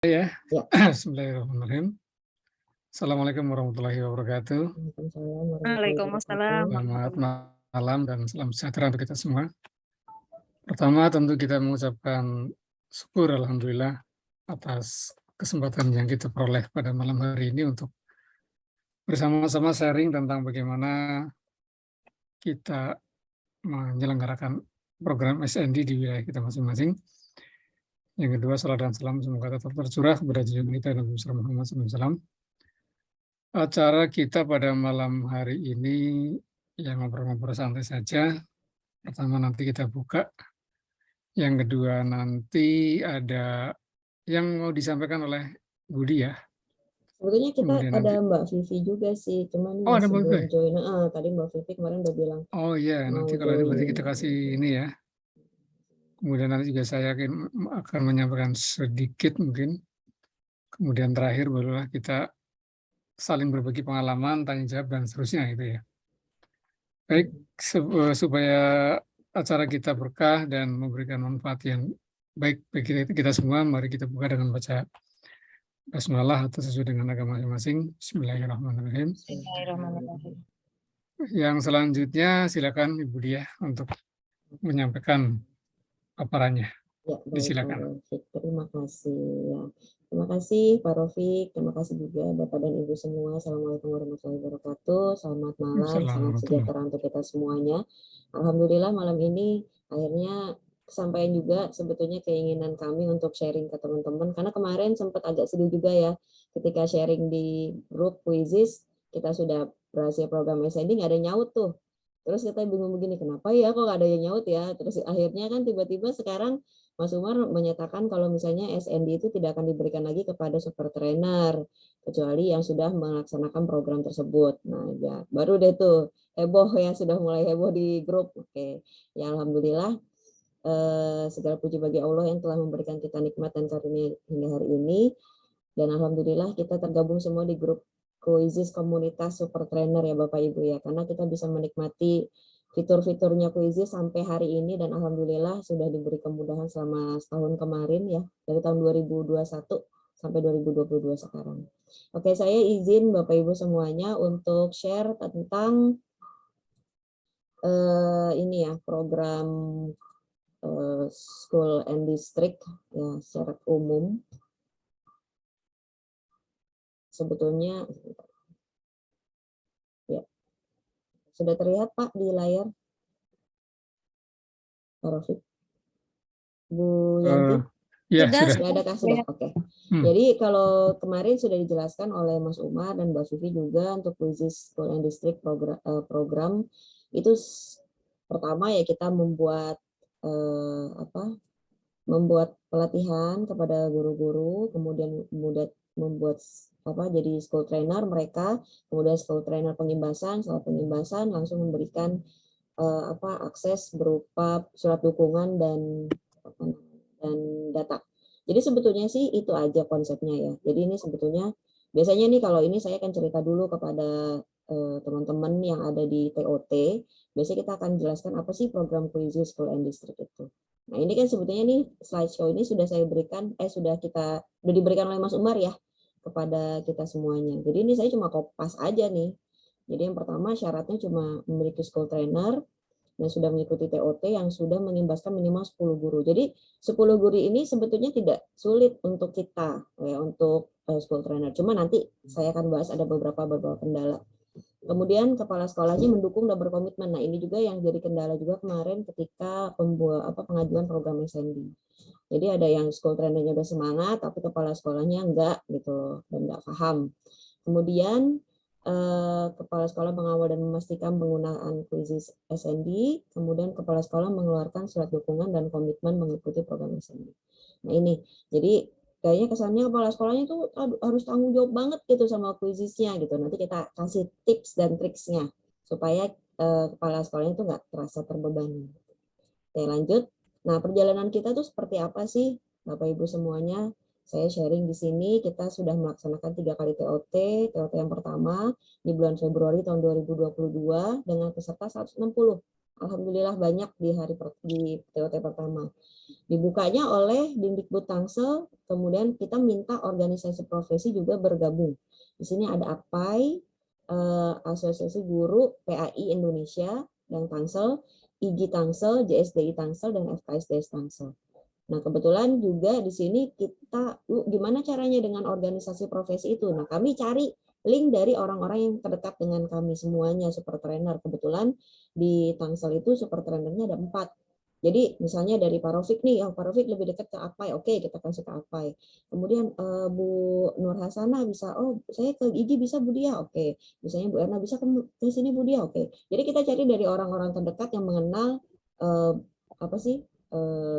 Ya. Ya. Bismillahirrahmanirrahim. Assalamualaikum warahmatullahi wabarakatuh. Waalaikumsalam. Selamat malam dan salam sejahtera untuk kita semua. Pertama tentu kita mengucapkan syukur alhamdulillah atas kesempatan yang kita peroleh pada malam hari ini untuk bersama-sama sharing tentang bagaimana kita menyelenggarakan program SND di wilayah kita masing-masing. Yang kedua, salam dan salam semoga tetap tercurah kepada junjungan kita Nabi Muhammad SAW. Acara kita pada malam hari ini yang ngobrol-ngobrol santai saja. Pertama nanti kita buka. Yang kedua nanti ada yang mau disampaikan oleh Budi ya. Sebetulnya kita Kemudian ada nanti, Mbak Vivi juga sih, cuman ini ada masih Mbak belum Vivi. join. Tadi Mbak Vivi kemarin udah bilang Oh iya, mau nanti kalau itu berarti join. kita kasih ini ya. Kemudian nanti juga saya yakin akan menyampaikan sedikit mungkin. Kemudian terakhir barulah kita saling berbagi pengalaman, tanya jawab dan seterusnya gitu ya. Baik, supaya acara kita berkah dan memberikan manfaat yang baik bagi kita semua, mari kita buka dengan baca basmalah atau sesuai dengan agama masing-masing. Bismillahirrahmanirrahim. Bismillahirrahmanirrahim. Yang selanjutnya silakan Ibu Diah untuk menyampaikan paparannya. Ya, baik Pak Disilakan. Rofik. Terima kasih ya. Terima kasih Pak Rofik. Terima kasih juga Bapak dan Ibu semua. Assalamualaikum warahmatullahi wabarakatuh. Selamat malam, salam sejahtera untuk kita semuanya. Alhamdulillah malam ini akhirnya kesampaian juga sebetulnya keinginan kami untuk sharing ke teman-teman. Karena kemarin sempat agak sedih juga ya ketika sharing di grup Quizizz, kita sudah berhasil program SND nggak ada nyaut tuh. Terus kita bingung begini, kenapa ya kok nggak ada yang nyaut ya? Terus akhirnya kan tiba-tiba sekarang Mas Umar menyatakan kalau misalnya SND itu tidak akan diberikan lagi kepada super trainer kecuali yang sudah melaksanakan program tersebut. Nah, ya baru deh tuh heboh ya, sudah mulai heboh di grup. Oke, ya alhamdulillah segala puji bagi Allah yang telah memberikan kita nikmat dan karunia hingga hari ini. Dan alhamdulillah kita tergabung semua di grup Quizizz komunitas super trainer ya Bapak Ibu ya, karena kita bisa menikmati fitur-fiturnya Quizizz sampai hari ini dan alhamdulillah sudah diberi kemudahan selama setahun kemarin ya, dari tahun 2021 sampai 2022 sekarang. Oke, saya izin Bapak Ibu semuanya untuk share tentang ini ya, program School and District ya secara umum. Sebetulnya ya sudah terlihat Pak di layar. Pak Rofik, Bu Yanti, sudah adakah? Sudah, oke. Jadi kalau kemarin sudah dijelaskan oleh Mas Umar dan Mbak Sufi juga untuk Quizizz School and District program itu pertama ya kita membuat membuat pelatihan kepada guru-guru, kemudian membuat jadi school trainer mereka, kemudian school trainer pengimbasan, setelah pengimbasan langsung memberikan akses berupa surat dukungan dan data. Jadi sebetulnya sih itu aja konsepnya ya. Jadi ini sebetulnya biasanya nih kalau ini saya akan cerita dulu kepada teman-teman yang ada di TOT. Biasanya kita akan jelaskan apa sih program Quizizz School and District itu. Nah ini kan sebetulnya nih slideshow ini sudah saya berikan, sudah diberikan oleh Mas Umar ya kepada kita semuanya. Jadi ini saya cuma kopas aja nih. Jadi yang pertama syaratnya cuma memiliki school trainer yang sudah mengikuti TOT yang sudah mengimbaskan minimal 10 guru. Jadi 10 guru ini sebetulnya tidak sulit untuk kita ya, untuk school trainer. Cuma nanti saya akan bahas ada beberapa kendala. Kemudian kepala sekolahnya mendukung dan berkomitmen. Nah ini juga yang jadi kendala juga kemarin ketika pengajuan program SND. Jadi ada yang school trainernya udah semangat, tapi kepala sekolahnya enggak gitu loh, dan enggak paham. Kemudian kepala sekolah mengawal dan memastikan penggunaan Quizizz SND, kemudian kepala sekolah mengeluarkan surat dukungan dan komitmen mengikuti program SND. Nah ini, jadi kayaknya kesannya kepala sekolahnya tuh harus tanggung jawab banget gitu sama Quizizz-nya gitu. Nanti kita kasih tips dan triksnya supaya kepala sekolahnya tuh nggak terasa terbebani. Oke lanjut. Nah perjalanan kita tuh seperti apa sih Bapak Ibu semuanya? Saya sharing di sini, kita sudah melaksanakan 3 kali TOT. TOT yang pertama di bulan Februari tahun 2022 dengan peserta 160. alhamdulillah banyak di di TOT pertama. Dibukanya oleh Dindikbud Tangsel, kemudian kita minta organisasi profesi juga bergabung. Di sini ada APAI, Asosiasi Guru PAI Indonesia dan Tangsel, IGI Tangsel, JSDI Tangsel, dan FKSDS Tangsel. Nah, kebetulan juga di sini kita, gimana caranya dengan organisasi profesi itu? Nah, kami cari link dari orang-orang yang terdekat dengan kami semuanya, super trainer. Kebetulan di Tangsel itu super trainernya ada 4. Jadi misalnya dari Pak Rofik nih, Pak Rofik lebih dekat ke APAI, oke kita kasih ke APAI. Kemudian Bu Nur Hasanah bisa, saya ke IGI bisa Bu Dia, oke. Misalnya Bu Erna bisa ke sini Bu Dia, oke. Jadi kita cari dari orang-orang terdekat yang mengenal apa sih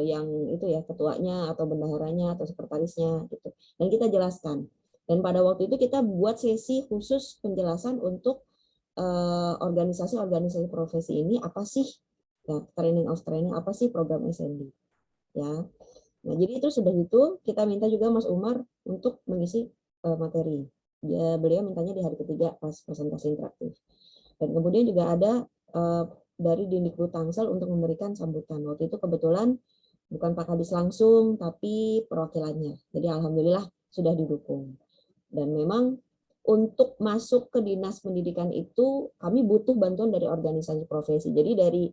yang itu ya, ketuanya atau bendaharanya atau sekretarisnya gitu. Dan kita jelaskan. Dan pada waktu itu kita buat sesi khusus penjelasan untuk organisasi-organisasi profesi ini apa sih ya, training of training apa sih program SND ya. Nah, jadi itu sudah itu kita minta juga Mas Umar untuk mengisi materi. Beliau mintanya di hari ketiga pas presentasi interaktif. Dan kemudian juga ada dari Dindikbud Tangsel untuk memberikan sambutan. Waktu itu kebetulan bukan Pak Kadis langsung, tapi perwakilannya. Jadi alhamdulillah sudah didukung. Dan memang untuk masuk ke dinas pendidikan itu kami butuh bantuan dari organisasi profesi. Jadi dari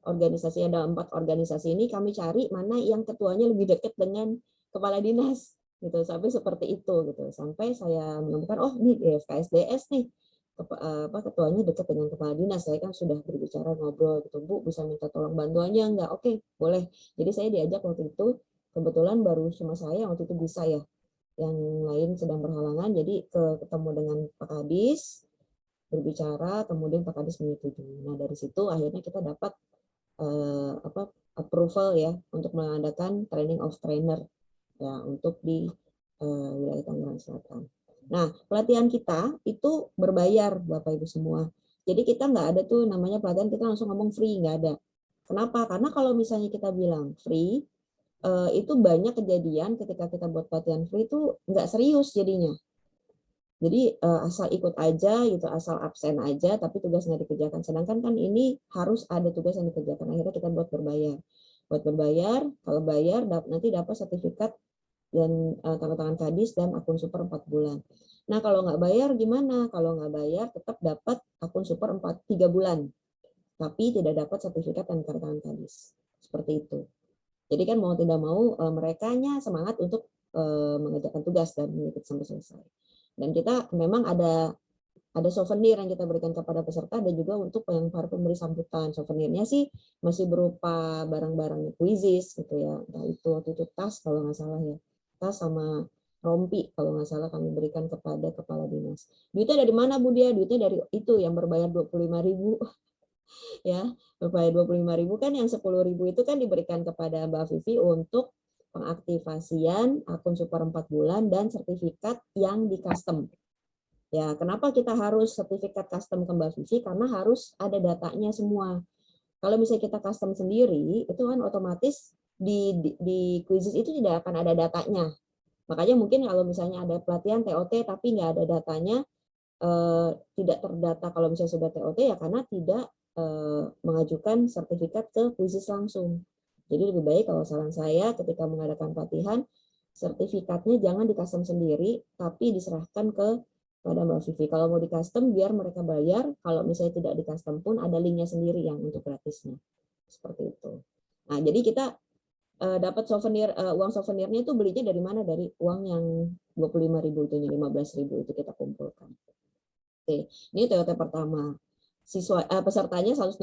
organisasi, ada 4 organisasi ini kami cari mana yang ketuanya lebih dekat dengan kepala dinas gitu, sampai seperti itu gitu. Sampai saya menemukan ini FKSDS nih, ketuanya dekat dengan kepala dinas. Saya kan sudah berbicara ngobrol gitu, Bu bisa minta tolong bantuannya enggak? Oke, boleh. Jadi saya diajak waktu itu, kebetulan baru cuma saya waktu itu bisa ya, yang lain sedang berhalangan, jadi ketemu dengan Pak Kadis, berbicara, kemudian Pak Kadis menyetujui. Nah dari situ akhirnya kita dapat approval ya untuk mengadakan training of trainer ya untuk di wilayah Tangerang Selatan. Nah pelatihan kita itu berbayar Bapak Ibu semua. Jadi kita nggak ada tuh namanya pelatihan kita langsung ngomong free, nggak ada. Kenapa? Karena kalau misalnya kita bilang free, itu banyak kejadian ketika kita buat pelatihan free itu nggak serius jadinya. Jadi asal ikut aja gitu, asal absen aja, tapi tugas nggak dikerjakan. Sedangkan kan ini harus ada tugas yang dikerjakan. Akhirnya kita buat berbayar. Buat berbayar, kalau bayar nanti dapat sertifikat dan tanda tangan Kadis dan akun super 4 bulan. Nah kalau nggak bayar gimana? Kalau nggak bayar tetap dapat akun super 3 bulan. Tapi tidak dapat sertifikat dan tanda tangan Kadis. Seperti itu. Jadi kan mau tidak mau merekanya semangat untuk mengerjakan tugas dan mengikuti sampai selesai. Dan kita memang ada souvenir yang kita berikan kepada peserta dan juga untuk yang para pemberi sambutan. Souvenirnya sih masih berupa barang-barang kuisis gitu ya. Entah itu waktu itu tas kalau nggak salah ya. Tas sama rompi kalau nggak salah kami berikan kepada kepala dinas. Duitnya dari mana Bu Dia? Duitnya dari itu yang berbayar 25.000 ya. Berbayar 25.000 kan, yang 10.000 itu kan diberikan kepada Mbak Vivi untuk pengaktifasian akun super 4 bulan dan sertifikat yang di custom. Ya, kenapa kita harus sertifikat custom ke Mbak Vivi? Karena harus ada datanya semua. Kalau misalnya kita custom sendiri, itu kan otomatis di quizzes itu tidak akan ada datanya. Makanya mungkin kalau misalnya ada pelatihan TOT tapi nggak ada datanya, tidak terdata kalau misalnya sudah TOT ya karena tidak mengajukan sertifikat ke quizzes langsung. Jadi lebih baik kalau saran saya ketika mengadakan pelatihan, sertifikatnya jangan di custom sendiri, tapi diserahkan pada Mbak Vivi. Kalau mau di custom biar mereka bayar, kalau misalnya tidak di custom pun ada linknya sendiri yang untuk gratisnya. Seperti itu. Nah, jadi kita dapat souvenir, uang souvenirnya itu belinya dari mana? Dari uang yang 25.000 itu, 15.000 itu kita kumpulkan. Oke, ini TOT pertama. Pesertanya 160.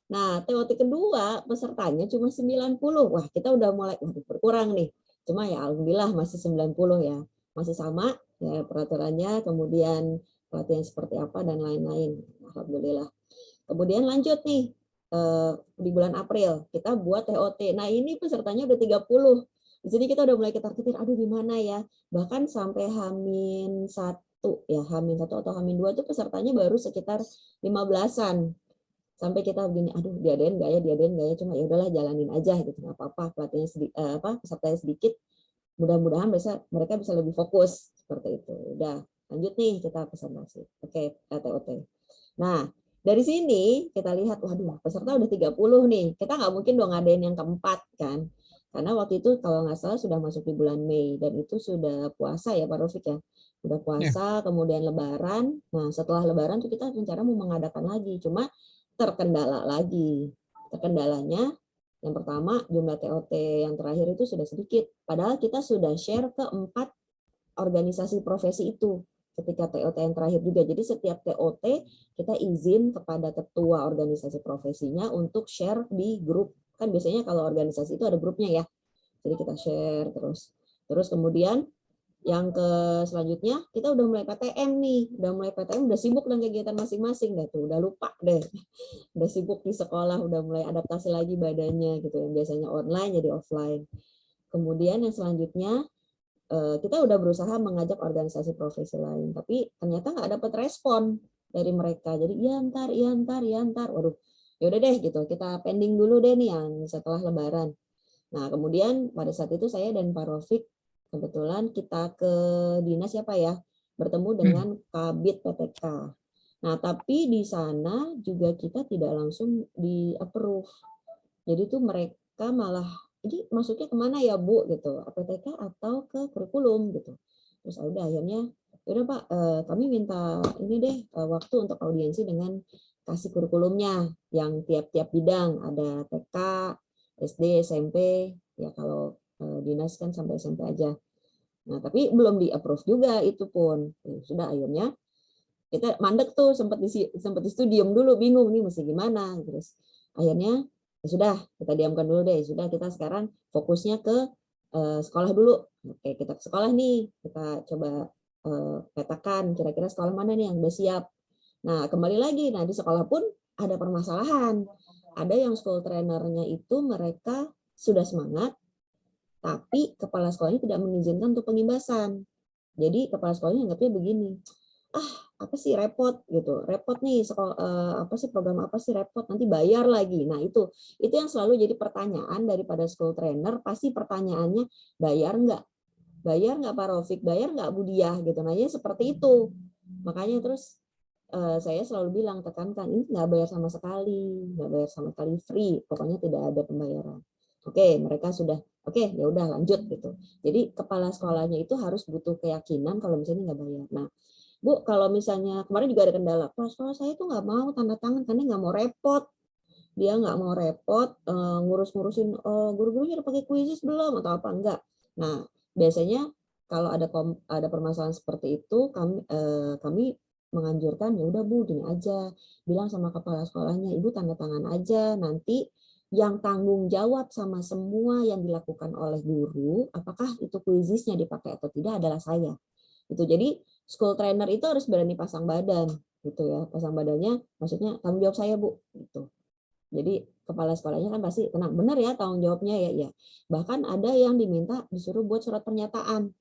Nah, TOT kedua pesertanya cuma 90. Wah, kita udah mulai berkurang nih. Cuma ya alhamdulillah masih 90 ya. Masih sama ya peraturannya, kemudian pelatihan seperti apa dan lain-lain. Alhamdulillah. Kemudian lanjut nih di bulan April kita buat TOT. Nah, ini pesertanya udah 30. Di sini kita udah mulai ketar-ketir, aduh gimana ya. Bahkan sampai H-1 ya, H-1 atau H-2 itu pesertanya baru sekitar 15-an. Sampai kita begini, aduh diadain nggak ya, cuma ya udahlah jalanin aja gitu, nggak apa-apa, pelatihannya pesertanya sedikit, mudah-mudahan mereka bisa lebih fokus seperti itu. Udah lanjut nih kita presentasi. Oke, TOT. Nah dari sini kita lihat, waduh peserta udah 30 nih, kita nggak mungkin dong ngadain yang keempat kan. Karena waktu itu kalau nggak salah sudah masuk di bulan Mei, dan itu sudah puasa ya Pak Rofik ya. Udah Ya, puasa, kemudian lebaran. Nah setelah lebaran tuh kita rencana mau mengadakan lagi, cuma terkendala lagi. Terkendalanya yang pertama jumlah TOT yang terakhir itu sudah sedikit. Padahal kita sudah share ke 4 organisasi profesi itu ketika TOT yang terakhir juga. Jadi setiap TOT kita izin kepada ketua organisasi profesinya untuk share di grup. Kan biasanya kalau organisasi itu ada grupnya ya. Jadi kita share terus. Terus kemudian yang ke selanjutnya kita udah mulai PTM nih, udah mulai PTM, udah sibuk dengan kegiatan masing-masing deh tuh, udah lupa deh, udah sibuk di sekolah, udah mulai adaptasi lagi badannya gitu, yang biasanya online jadi offline. Kemudian yang selanjutnya kita udah berusaha mengajak organisasi profesi lain, tapi ternyata nggak dapat respon dari mereka. Jadi iya ntar, iya ntar, iya ntar. Waduh, yaudah deh gitu, kita pending dulu deh nih yang setelah Lebaran. Nah kemudian pada saat itu saya dan Pak Rofik kebetulan kita ke dinas siapa ya, bertemu dengan Kabid PTK. Nah tapi di sana juga kita tidak langsung di approve. Jadi tuh mereka malah, jadi masuknya kemana ya Bu gitu, APTK atau ke kurikulum gitu. Terus udah akhirnya, yaudah Pak, kami minta ini deh waktu untuk audiensi dengan kasih kurikulumnya yang tiap-tiap bidang, ada TK, SD, SMP, ya kalau dinas kan sampai SMP aja. Nah tapi belum di approve juga itu pun. Sudah akhirnya kita mandek tuh, sempat di studium dulu, bingung nih mesti gimana. Terus akhirnya ya sudah kita diamkan dulu deh, sudah kita sekarang fokusnya ke sekolah dulu. Oke kita ke sekolah nih, kita coba petakan kira-kira sekolah mana nih yang udah siap. Nah kembali lagi, nah di sekolah pun ada permasalahan, ada yang school trainernya itu mereka sudah semangat tapi kepala sekolahnya tidak mengizinkan untuk pengimbasan. Jadi kepala sekolahnya anggapnya begini, apa sih repot gitu, repot nih sekolah, apa sih program apa sih repot, nanti bayar lagi. Nah itu yang selalu jadi pertanyaan daripada school trainer, pasti pertanyaannya bayar nggak Pak Rofik, bayar nggak Bu Diah gitu, nanya seperti itu. Makanya terus saya selalu bilang, tekankan ini nggak bayar sama sekali, nggak bayar sama sekali, free, pokoknya tidak ada pembayaran. Oke, mereka sudah oke, ya udah lanjut gitu. Jadi kepala sekolahnya itu harus butuh keyakinan kalau misalnya nggak bayar. Nah Bu, kalau misalnya kemarin juga ada kendala, kepala sekolah saya tuh nggak mau tanda tangan karena nggak mau repot. Dia nggak mau repot ngurus-ngurusin guru-gurunya udah pakai kuisis belum atau apa enggak. Nah, biasanya kalau ada permasalahan seperti itu, kami menganjurkan ya udah Bu, gini aja, bilang sama kepala sekolahnya, Ibu tanda tangan aja, nanti yang tanggung jawab sama semua yang dilakukan oleh guru, apakah itu kuisisnya dipakai atau tidak adalah saya. Itu jadi school trainer itu harus berani pasang badan gitu ya, pasang badannya maksudnya tanggung jawab saya Bu gitu. Jadi kepala sekolahnya kan pasti tenang, benar ya tanggung jawabnya ya, ya. Bahkan ada yang diminta disuruh buat surat pernyataan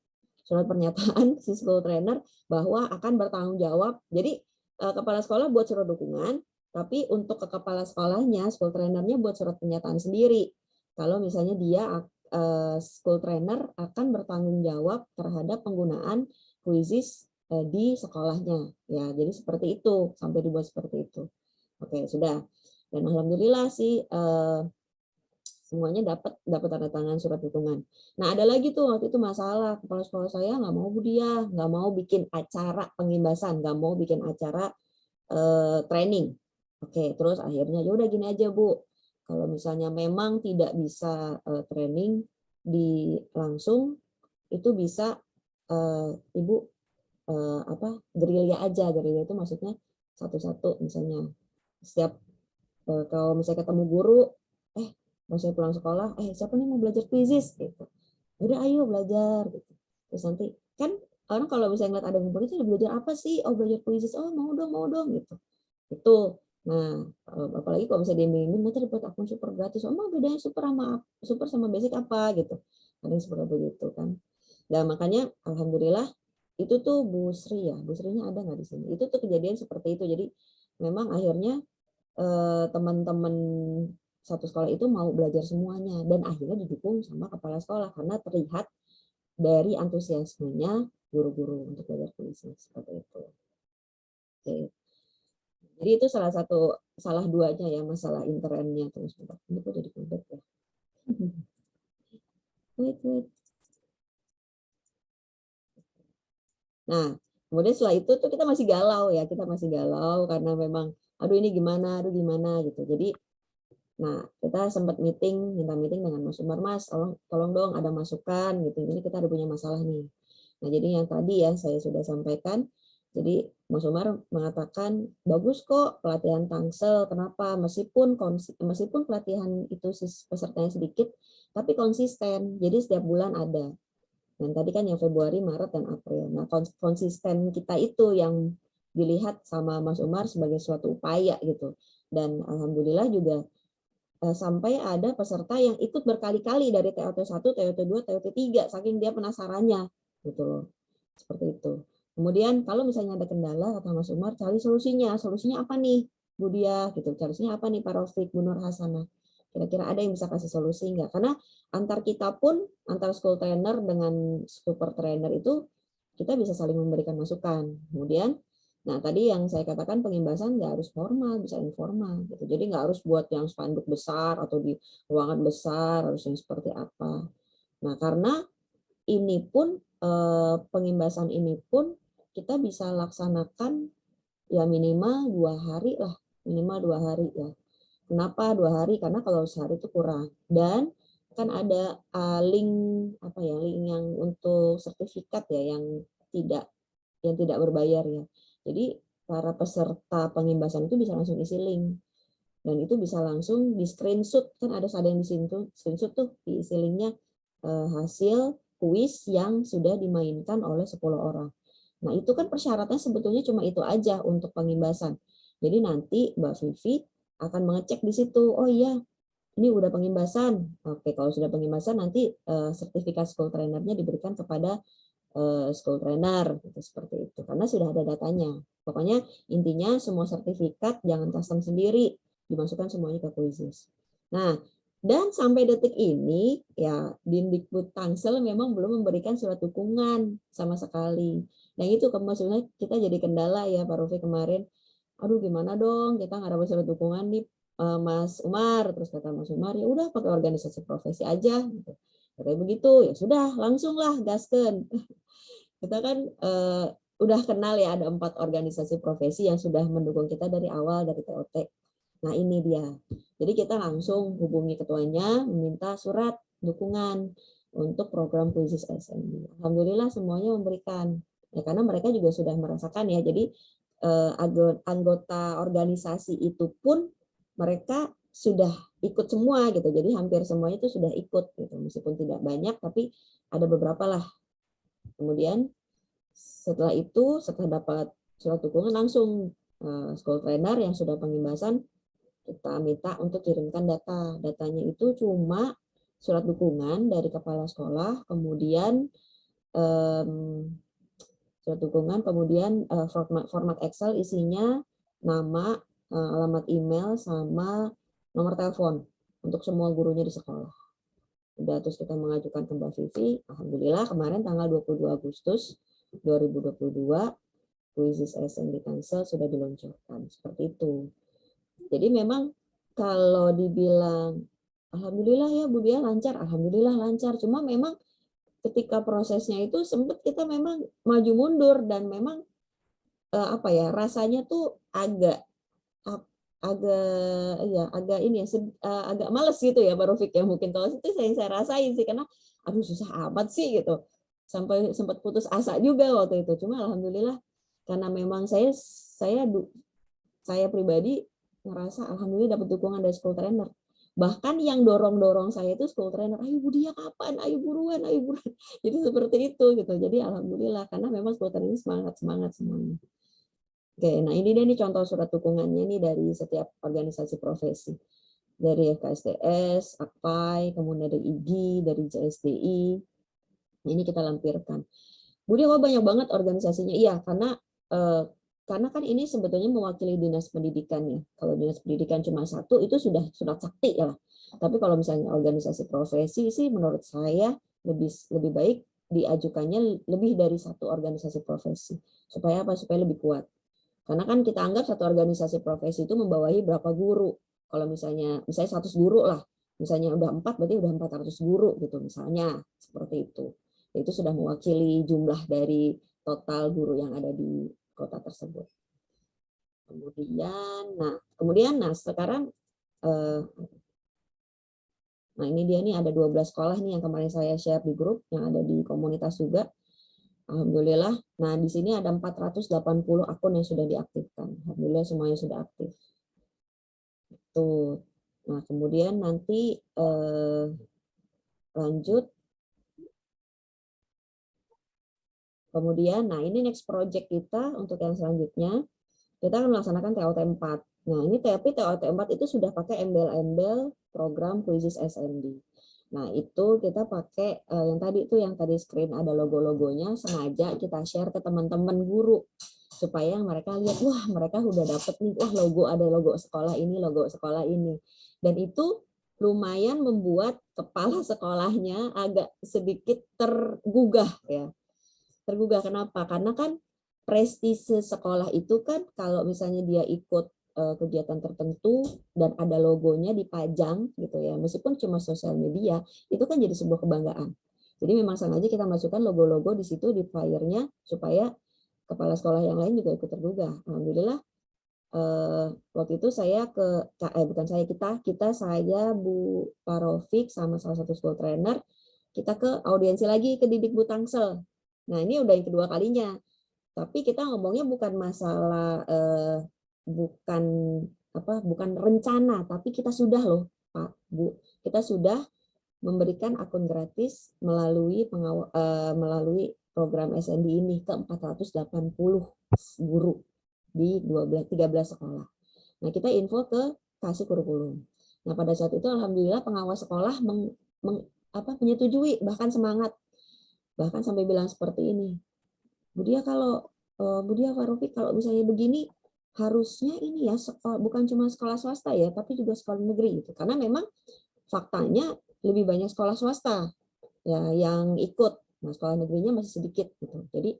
si school trainer bahwa akan bertanggung jawab. Jadi kepala sekolah buat surat dukungan, tapi untuk ke kepala sekolahnya, school trainernya buat surat pernyataan sendiri. Kalau misalnya dia school trainer akan bertanggung jawab terhadap penggunaan kuisis di sekolahnya. Ya, jadi seperti itu, sampai dibuat seperti itu. Oke, sudah. Dan alhamdulillah sih semuanya dapat tanda tangan surat dukungan. Nah ada lagi tuh waktu itu masalah, kepala sekolah saya nggak mau Bu Dia, nggak mau bikin acara pengimbasan, nggak mau bikin acara training. Oke, terus akhirnya ya udah gini aja Bu, kalau misalnya memang tidak bisa training di langsung, itu bisa Ibu gerilya aja. Gerilya itu maksudnya satu-satu, misalnya setiap kalau misalnya ketemu guru, mau saya pulang sekolah, siapa nih mau belajar kuisis gitu. Udah ayo belajar gitu. Terus nanti kan orang kalau misalnya ngeliat ada ngumpul itu belajar apa sih? Oh belajar kuisis, oh mau dong gitu. Itu. Nah, apalagi kalau misalnya diiming-iming nanti dapat akun super gratis. Oh, bedanya super sama basic apa gitu. Ada yang seperti begitu kan. Dan makanya alhamdulillah itu tuh Bu Sri ya. Bu Sri-nya ada nggak di sini? Itu tuh kejadian seperti itu. Jadi memang akhirnya teman-teman satu sekolah itu mau belajar semuanya dan akhirnya didukung sama kepala sekolah karena terlihat dari antusiasmenya guru-guru untuk belajar puisi seperti itu. Oke. Jadi itu salah duanya ya, masalah internetnya. Terus ini kok jadi kubet ya. Wait. Nah, kemudian setelah itu tuh kita masih galau ya, karena memang aduh ini gimana, gitu. Jadi nah, kita sempat minta meeting dengan Mas Umar, Mas, tolong dong ada masukan gitu. Ini kita ada punya masalah nih. Nah, jadi yang tadi ya saya sudah sampaikan. Jadi Mas Umar mengatakan bagus kok pelatihan Tangsel. Kenapa? Meskipun pelatihan itu pesertanya sedikit, tapi konsisten. Jadi setiap bulan ada. Dan tadi kan yang Februari, Maret, dan April. Nah, konsisten kita itu yang dilihat sama Mas Umar sebagai suatu upaya gitu. Dan alhamdulillah juga sampai ada peserta yang ikut berkali-kali dari TOT 1, TOT 2, TOT 3, saking dia penasarannya gitu loh. Seperti itu. Kemudian kalau misalnya ada kendala, kata Mas Umar, cari solusinya. Solusinya apa nih, Bu Dia? Gitu. Solusinya apa nih, Pak Rafiq, Bu Nur Hasanah? Kira-kira ada yang bisa kasih solusi nggak? Karena antar kita pun, antar school trainer dengan super trainer itu, kita bisa saling memberikan masukan. Kemudian, nah tadi yang saya katakan pengimbasan nggak harus formal, bisa informal. Gitu. Jadi nggak harus buat yang spanduk besar atau di ruangan besar, harus yang seperti apa. Nah karena ini pun, pengimbasan ini pun kita bisa laksanakan ya minimal 2 hari lah, minimal 2 hari ya. Kenapa 2 hari? Karena kalau sehari itu kurang. Dan kan ada link link yang untuk sertifikat ya yang tidak berbayar ya. Jadi para peserta pengimbasan itu bisa langsung isi link dan itu bisa langsung di screenshot, kan ada yang di sini tuh screenshot tuh diisi linknya hasil kuis yang sudah dimainkan oleh 10 orang. Nah itu kan persyaratannya sebetulnya cuma itu aja untuk pengimbasan. Jadi nanti Mbak Vivi akan mengecek di situ, oh iya ini udah pengimbasan. Oke, kalau sudah pengimbasan nanti sertifikat school trainernya diberikan kepada school trainer gitu, seperti itu. Karena sudah ada datanya. Pokoknya intinya semua sertifikat jangan custom sendiri, dimasukkan semuanya ke Quizzes. Nah, dan sampai detik ini ya Dindikbud Tangsel memang belum memberikan surat dukungan sama sekali. Nah itu maksudnya kita jadi kendala ya Pak Rofi kemarin. Aduh gimana dong kita nggak dapat surat dukungan nih Mas Umar. Terus kata Mas Umar ya udah pakai organisasi profesi aja. Gitu. Kayak begitu ya sudah langsunglah gasken. Kita kan udah kenal ya ada 4 organisasi profesi yang sudah mendukung kita dari awal dari TOT. Nah ini dia. Jadi kita langsung hubungi ketuanya meminta surat dukungan untuk program Quizzes SMB. Alhamdulillah semuanya memberikan. Ya karena mereka juga sudah merasakan ya. Jadi anggota organisasi itu pun mereka sudah ikut semua gitu. Jadi hampir semuanya itu sudah ikut gitu. Meskipun tidak banyak tapi ada beberapa lah. Kemudian setelah dapat surat dukungan langsung school trainer yang sudah pengimbasan kita minta untuk kirimkan datanya itu cuma surat dukungan dari kepala sekolah, kemudian surat dukungan, kemudian format Excel isinya nama, alamat email sama nomor telepon untuk semua gurunya di sekolah. Udah terus kita mengajukan ke Mbak Vivi, alhamdulillah kemarin tanggal 22 Agustus 2022 Quizzes SMB Tangsel sudah diluncurkan seperti itu. Jadi memang kalau dibilang alhamdulillah ya Bu Dia lancar, alhamdulillah lancar. Cuma memang ketika prosesnya itu sempat kita memang maju mundur dan memang rasanya tuh agak males gitu ya Pak Rufik ya mungkin kalau itu yang saya rasain sih karena aduh susah amat sih gitu sampai sempat putus asa juga waktu itu cuma alhamdulillah karena memang saya pribadi ngerasa alhamdulillah dapat dukungan dari school trainer bahkan yang dorong saya itu school trainer ayo Bu Dia kapan ayo buruan jadi seperti itu gitu jadi alhamdulillah karena memang school trainer semangat semuanya. Oke, nah ini dia nih contoh surat dukungannya nih dari setiap organisasi profesi. Dari FKSDS, AKPAI, kemudian dari IGI, dari JSDI. Ini kita lampirkan. Bu Dia banyak banget organisasinya. Iya, karena kan ini sebetulnya mewakili dinas pendidikan ya. Kalau dinas pendidikan cuma satu itu sudah sakti ya. Tapi kalau misalnya organisasi profesi sih menurut saya lebih baik diajukannya lebih dari satu organisasi profesi. Supaya apa? Supaya lebih kuat. Karena kan kita anggap satu organisasi profesi itu membawahi berapa guru. Kalau misalnya 100 guru lah, misalnya udah 4 berarti udah 400 guru gitu misalnya, seperti itu. Itu sudah mewakili jumlah dari total guru yang ada di kota tersebut. Kemudian sekarang nah ini dia nih ada 12 sekolah nih yang kemarin saya share di grup yang ada di komunitas juga. Alhamdulillah. Nah, di sini ada 480 akun yang sudah diaktifkan. Alhamdulillah semuanya sudah aktif. Tuh. Nah, kemudian nanti lanjut. Kemudian, nah ini next project kita untuk yang selanjutnya. Kita akan melaksanakan TOT 4. Nah, ini TOT 4 itu sudah pakai embel-embel program Quizzes SND. Nah, itu kita pakai yang tadi screen ada logo-logonya, sengaja kita share ke teman-teman guru supaya mereka lihat, wah mereka udah dapet nih, wah ada logo sekolah ini, logo sekolah ini. Dan itu lumayan membuat kepala sekolahnya agak sedikit tergugah ya. Tergugah kenapa? Karena kan prestise sekolah itu kan kalau misalnya dia ikut kegiatan tertentu dan ada logonya dipajang gitu ya, meskipun cuma sosial media, itu kan jadi sebuah kebanggaan. Jadi memang sengaja kita masukkan logo-logo di situ di flyernya supaya kepala sekolah yang lain juga ikut tergugah. Alhamdulillah waktu itu saya saya Bu Parofik sama salah satu school trainer kita ke audiensi lagi ke Didikbud Tangsel. Nah ini udah yang kedua kalinya. Tapi kita ngomongnya bukan masalah bukan rencana, tapi kita sudah loh Pak Bu, kita sudah memberikan akun gratis melalui program SND ini ke 480 guru di 13 sekolah. Nah kita info ke kasih kurikulum. Nah pada saat itu alhamdulillah pengawas sekolah menyetujui bahkan semangat bahkan sampai bilang seperti ini. Budia Farofi kalau misalnya begini harusnya ini ya bukan cuma sekolah swasta ya tapi juga sekolah negeri gitu karena memang faktanya lebih banyak sekolah swasta ya yang ikut, nah sekolah negerinya masih sedikit gitu. Jadi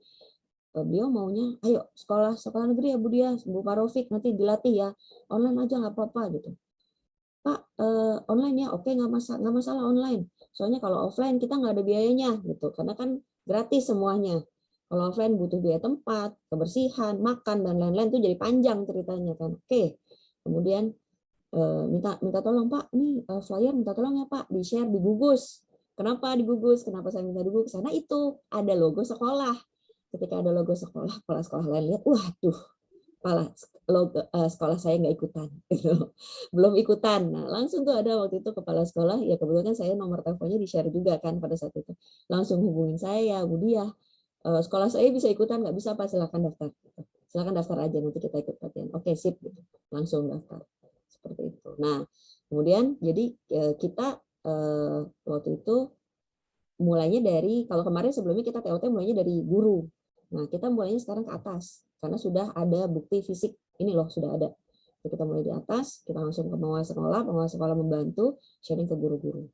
beliau maunya ayo sekolah negeri ya Bu Parofik nanti dilatih ya online aja nggak apa-apa gitu. Pak online ya oke nggak masalah online soalnya kalau offline kita nggak ada biayanya gitu karena kan gratis semuanya. Kalau offline butuh biaya tempat, kebersihan, makan dan lain-lain itu jadi panjang ceritanya kan. Oke. Kemudian minta tolong Pak, nih flyer minta tolong ya Pak, di-share, digugus. Kenapa digugus? Kenapa saya minta digugus? Karena itu ada logo sekolah. Ketika ada logo sekolah, kepala sekolah lain lihat, waduh, sekolah saya nggak ikutan. Belum ikutan. Nah, langsung tuh ada waktu itu kepala sekolah, ya kebetulan saya nomor teleponnya di-share juga kan pada saat itu. Langsung hubungin saya, Bu Dia, sekolah saya bisa ikutan nggak bisa Pak silakan daftar silakan daftar aja nanti kita ikut pelatihan oke sip gitu langsung daftar seperti itu. Nah kemudian jadi kita waktu itu mulainya dari kalau kemarin sebelumnya kita TOT mulainya dari guru. Nah kita mulainya sekarang ke atas karena sudah ada bukti fisik ini loh sudah ada. Jadi kita mulai di atas kita langsung ke pengawas sekolah membantu sharing ke guru-guru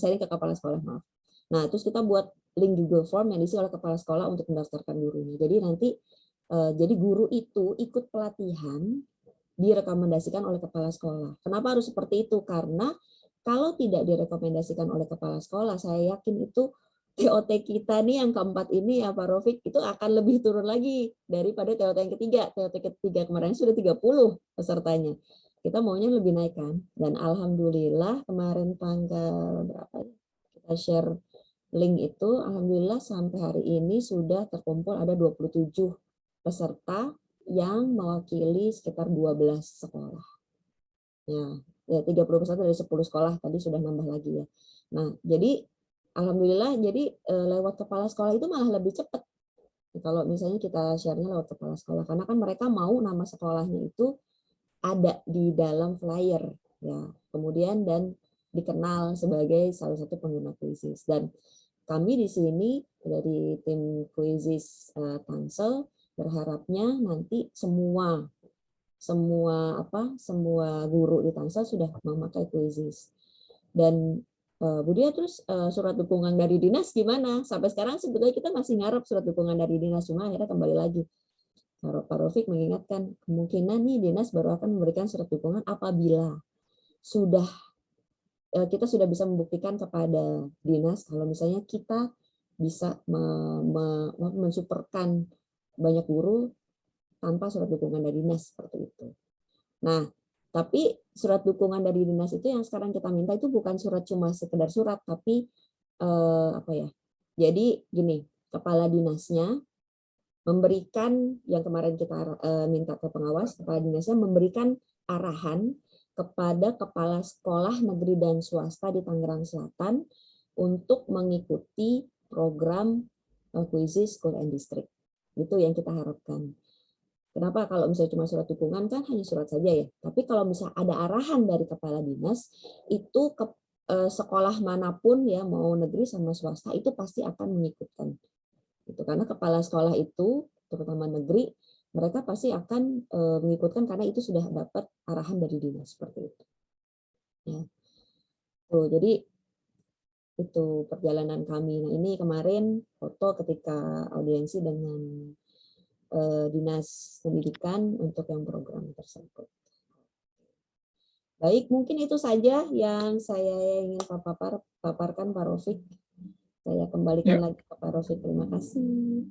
sharing ke kepala sekolah maaf. Nah terus kita buat link Google Form yang diisi oleh kepala sekolah untuk mendaftarkan gurunya. Jadi nanti jadi guru itu ikut pelatihan direkomendasikan oleh kepala sekolah. Kenapa harus seperti itu? Karena kalau tidak direkomendasikan oleh kepala sekolah, saya yakin itu TOT kita nih yang keempat ini ya Pak Rofik itu akan lebih turun lagi daripada TOT yang ketiga. TOT ketiga kemarin sudah 30 pesertanya. Kita maunya lebih naik kan. Dan alhamdulillah kemarin tanggal berapa kita share link itu alhamdulillah sampai hari ini sudah terkumpul ada 27 peserta yang mewakili sekitar 12 sekolah. Ya 30 peserta dari 10 sekolah tadi sudah nambah lagi ya. Nah, jadi alhamdulillah jadi lewat kepala sekolah itu malah lebih cepat. Kalau misalnya kita share-nya lewat kepala sekolah karena kan mereka mau nama sekolahnya itu ada di dalam flyer ya. Kemudian dan dikenal sebagai salah satu pengguna Quizzes dan kami di sini dari tim Quizzes Tangsel berharapnya nanti semua guru di Tangsel sudah memakai Quizzes. Dan Bu Dia terus surat dukungan dari dinas gimana? Sampai sekarang sebetulnya kita masih ngarep surat dukungan dari dinas cuma akhirnya kembali lagi Pak Rofik mengingatkan kemungkinan nih dinas baru akan memberikan surat dukungan apabila sudah kita sudah bisa membuktikan kepada dinas kalau misalnya kita bisa mensuperkan banyak guru tanpa surat dukungan dari dinas seperti itu. Nah, tapi surat dukungan dari dinas itu yang sekarang kita minta itu bukan surat cuma sekedar surat, tapi apa ya? Jadi gini, kepala dinasnya memberikan yang kemarin kita minta ke pengawas, kepala dinasnya memberikan arahan kepada kepala sekolah negeri dan swasta di Tangerang Selatan untuk mengikuti program Quizy School and District. Itu yang kita harapkan. Kenapa? Kalau misalnya cuma surat dukungan kan hanya surat saja ya. Tapi kalau misalnya ada arahan dari kepala dinas, itu sekolah manapun ya mau negeri sama swasta itu pasti akan mengikutkan. Itu karena kepala sekolah itu terutama negeri mereka pasti akan mengikutkan karena itu sudah dapat arahan dari dinas seperti itu. Ya. Tuh, jadi itu perjalanan kami. Nah, ini kemarin foto ketika audiensi dengan Dinas Pendidikan untuk yang program tersebut. Baik, mungkin itu saja yang saya ingin paparkan Pak Rofik. Saya kembalikan lagi ke Pak Rofik. Terima kasih.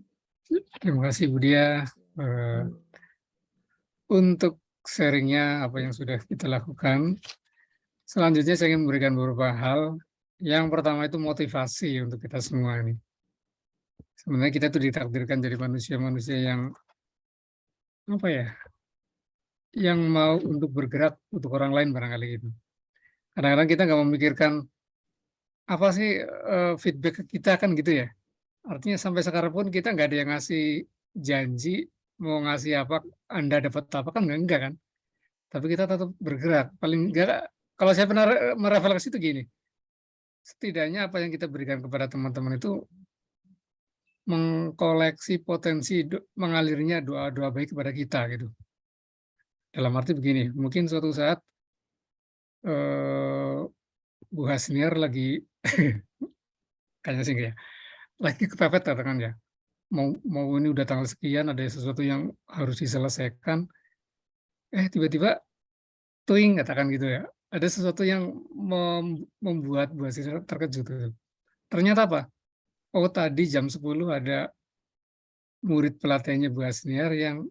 Terima kasih Bu Dia untuk sharingnya apa yang sudah kita lakukan. Selanjutnya saya ingin memberikan beberapa hal. Yang pertama itu motivasi untuk kita semua ini. Sebenarnya kita tuh ditakdirkan jadi manusia-manusia yang apa ya, yang mau untuk bergerak untuk orang lain barangkali itu. Kadang-kadang kita nggak memikirkan apa sih feedback ke kita kan gitu ya. Artinya sampai sekarang pun kita nggak ada yang ngasih janji mau ngasih apa, Anda dapat apa kan enggak kan. Tapi kita tetap bergerak. Paling enggak, kalau saya pernah merefleksi itu gini, setidaknya apa yang kita berikan kepada teman-teman itu mengkoleksi potensi mengalirnya doa-doa baik kepada kita gitu. Dalam arti begini, mungkin suatu saat Bu Hasniar lagi kayaknya sih enggak ya, lagi kepepet katakan ya. Mau ini udah tanggal sekian ada sesuatu yang harus diselesaikan, tiba-tiba tuing katakan gitu ya. Ada sesuatu yang membuat Bu Hasniar terkejut gitu. Ternyata apa? Oh tadi jam 10 ada murid pelatihannya Bu Hasniar yang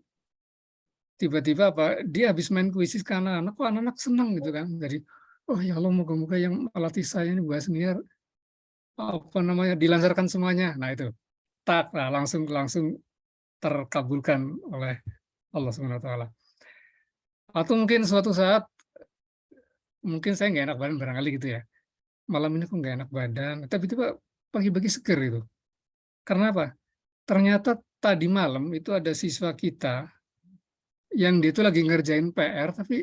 tiba-tiba apa, dia habis main kuisis ke anak-anak, kok anak-anak senang gitu kan. Jadi, oh ya Allah moga-moga yang melatih saya ini Bu Hasniar, apa namanya, dilancarkan semuanya. Nah itu, nah, langsung langsung terkabulkan oleh Allah Subhanahu wa taala. Atau mungkin suatu saat, mungkin saya nggak enak badan barangkali gitu ya. Malam ini kok nggak enak badan, tapi tiba pagi-pagi seger itu. Karena apa? Ternyata tadi malam itu ada siswa kita yang dia itu lagi ngerjain PR, tapi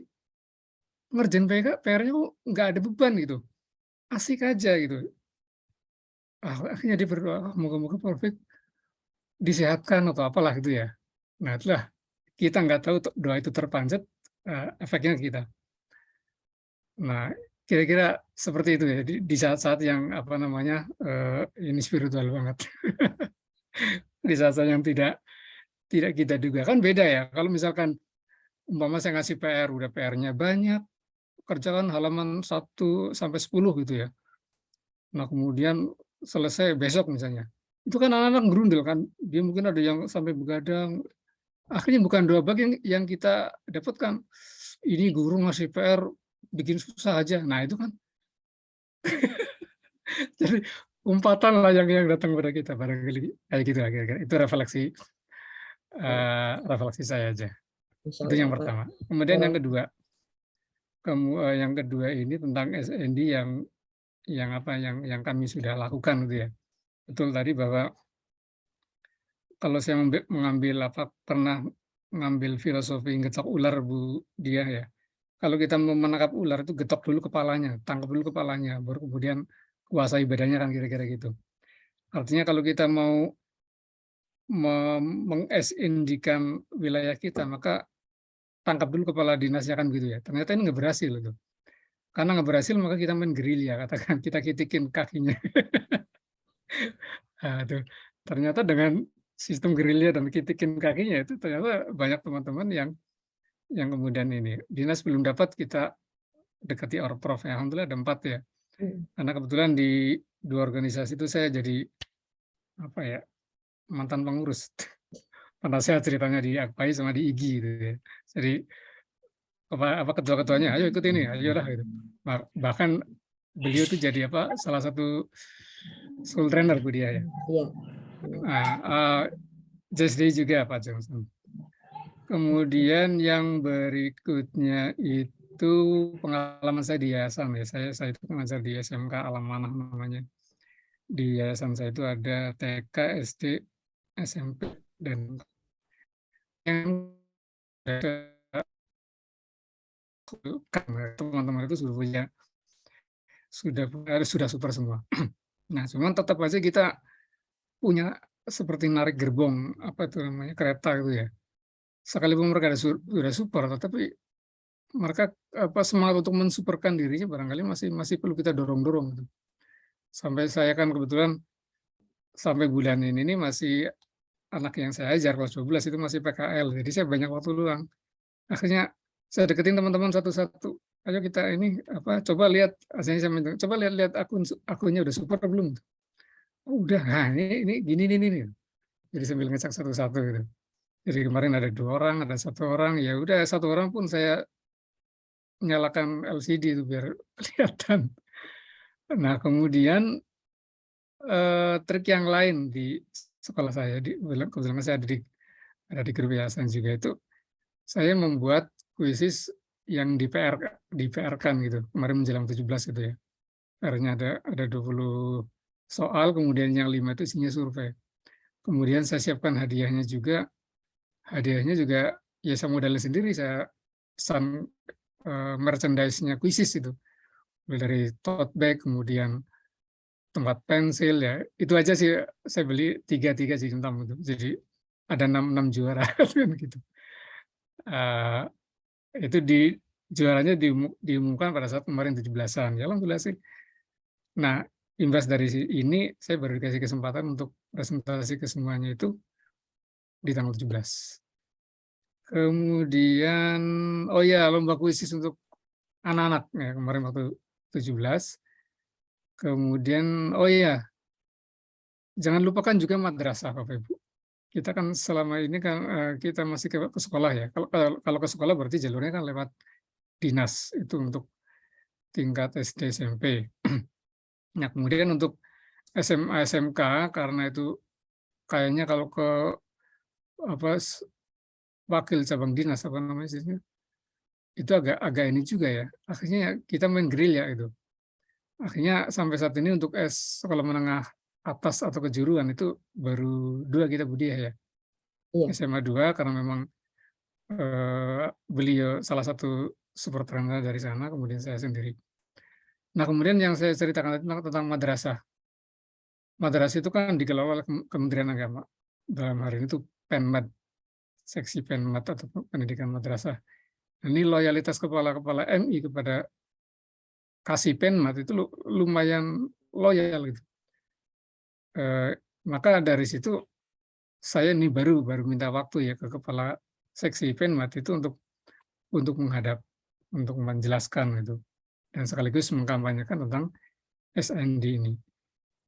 ngerjain PR-nya kok nggak ada beban gitu. Asik aja gitu. Akhirnya dia berdoa, moga-moga Taufik disehatkan atau apalah gitu ya. Nah itulah, kita nggak tahu doa itu terpanjat, efeknya ke kita. Nah, kira-kira seperti itu ya, di saat-saat yang apa namanya, ini spiritual banget. Di saat-saat yang tidak kita duga. Kan beda ya, kalau misalkan umpama saya ngasih PR, udah PR-nya banyak, kerjakan halaman 1 sampai 10 gitu ya. Nah, kemudian selesai besok misalnya. Itu kan anak-anak gerundel kan, dia mungkin ada yang sampai begadang. Akhirnya bukan doa baik yang kita dapatkan. Ini guru ngasih PR bikin susah aja. Nah, itu kan jadi umpatan lah yang datang pada kita barangkali kayak gitu lah kira-kira. Itu refleksi saya aja. Insya Itu Allah, yang Pak. pertama. Kemudian yang kedua ini tentang SND yang apa yang kami sudah lakukan gitu ya. Betul tadi bahwa kalau saya mengambil apa pernah mengambil filosofi getok ular Bu Dia ya. Kalau kita mau menangkap ular itu getok dulu kepalanya, tangkap dulu kepalanya, baru kemudian kuasai badannya kan kira-kira gitu. Artinya kalau kita mau mengesindikan wilayah kita, maka tangkap dulu kepala dinasnya kan gitu ya. Ternyata ini nggak berhasil itu. Karena nggak berhasil maka kita main gerilya, katakan kita kitikin kakinya. Nah, tuh. Ternyata dengan sistem gerilya dan kitikin kakinya itu ternyata banyak teman-teman yang kemudian ini, dinas belum dapat kita dekati Orprov ya, alhamdulillah ada 4 ya. Mhm. Karena kebetulan di 2 organisasi itu saya jadi, apa ya, mantan pengurus. Penasehat ceritanya di Akpai sama di IGI gitu ya. Jadi, ketua-ketuanya, "Ayo ikut ini, ayolah," gitu. Bahkan beliau tuh jadi salah satu school trainer Bu Diah ya. Iya. Nah, JSD juga Pak Johnson. Kemudian yang berikutnya itu pengalaman saya di yayasan ya. Saya itu mengajar di SMK Alam Manah namanya. Di yayasan saya itu ada TK, SD, SMP, dan yang teman-teman itu sudah super semua. Nah, cuman tetap aja kita punya seperti narik gerbong apa itu namanya kereta gitu ya. Sekalipun mereka sudah super, tetapi mereka semangat untuk mensuperkan dirinya barangkali masih perlu kita dorong-dorong gitu. Sampai saya kan kebetulan sampai bulan ini nih masih anak yang saya ajar kelas 12 itu masih PKL, jadi saya banyak waktu luang. Akhirnya saya deketin teman-teman satu-satu, "Ayo kita ini coba lihat," akhirnya saya minta, "Coba lihat-lihat akunnya udah super belum?" "Oh udah, nah ini gini nih." Jadi sambil ngecek satu-satu gitu. Jadi kemarin ada 2 orang, ada 1 orang, ya udah 1 orang pun saya nyalakan LCD itu biar kelihatan. Nah kemudian, trik yang lain di sekolah saya, kebetulan saya ada di grup yayasan juga itu, saya membuat kuisis yang di-PR-kan gitu, kemarin menjelang 17 gitu ya. PR-nya ada 20 soal, kemudian yang 5 itu isinya survei. Kemudian saya siapkan hadiahnya juga ya saya modalin sendiri, saya pesan, merchandise-nya kuisis itu. Mulai dari tote bag, kemudian tempat pensil ya, itu aja sih saya beli 3 sih entam itu. Jadi ada 6 juara kan gitu. Eee, itu juaranya diumumkan pada saat kemarin 17-an, ya alhamdulillah sih. Nah, imbas dari ini saya baru dikasih kesempatan untuk presentasi ke semuanya itu di tanggal 17. Kemudian, oh ya lomba kuisis untuk anak-anak ya kemarin waktu 17. Kemudian, oh iya, jangan lupakan juga madrasah Bapak Ibu. Kita kan selama ini kan, kita masih ke sekolah ya. Kalau ke sekolah berarti jalurnya kan lewat dinas, itu untuk tingkat SD, SMP. Nah, kemudian untuk SMA, SMK karena itu kayaknya kalau ke apa, wakil cabang dinas, apa namanya istilahnya, itu agak agak ini juga ya, akhirnya ya kita main gerilya itu. Akhirnya sampai saat ini untuk sekolah menengah atas atau kejuruan itu baru 2 kita Budiah ya. Iya. SMA 2 karena memang, beliau salah satu super trainer dari sana, kemudian saya sendiri. Nah, kemudian yang saya ceritakan tadi tentang madrasah. Madrasah itu kan dikelola oleh Kementerian Agama. Dalam hari ini tuh Penmad, seksi Penmad atau pendidikan madrasah. Ini loyalitas kepala-kepala MI kepada Kasih Penmad itu lumayan loyal gitu. Maka dari situ saya ini baru minta waktu ya ke kepala seksi Penmad itu untuk untuk menjelaskan gitu dan sekaligus mengkampanyekan tentang SND ini.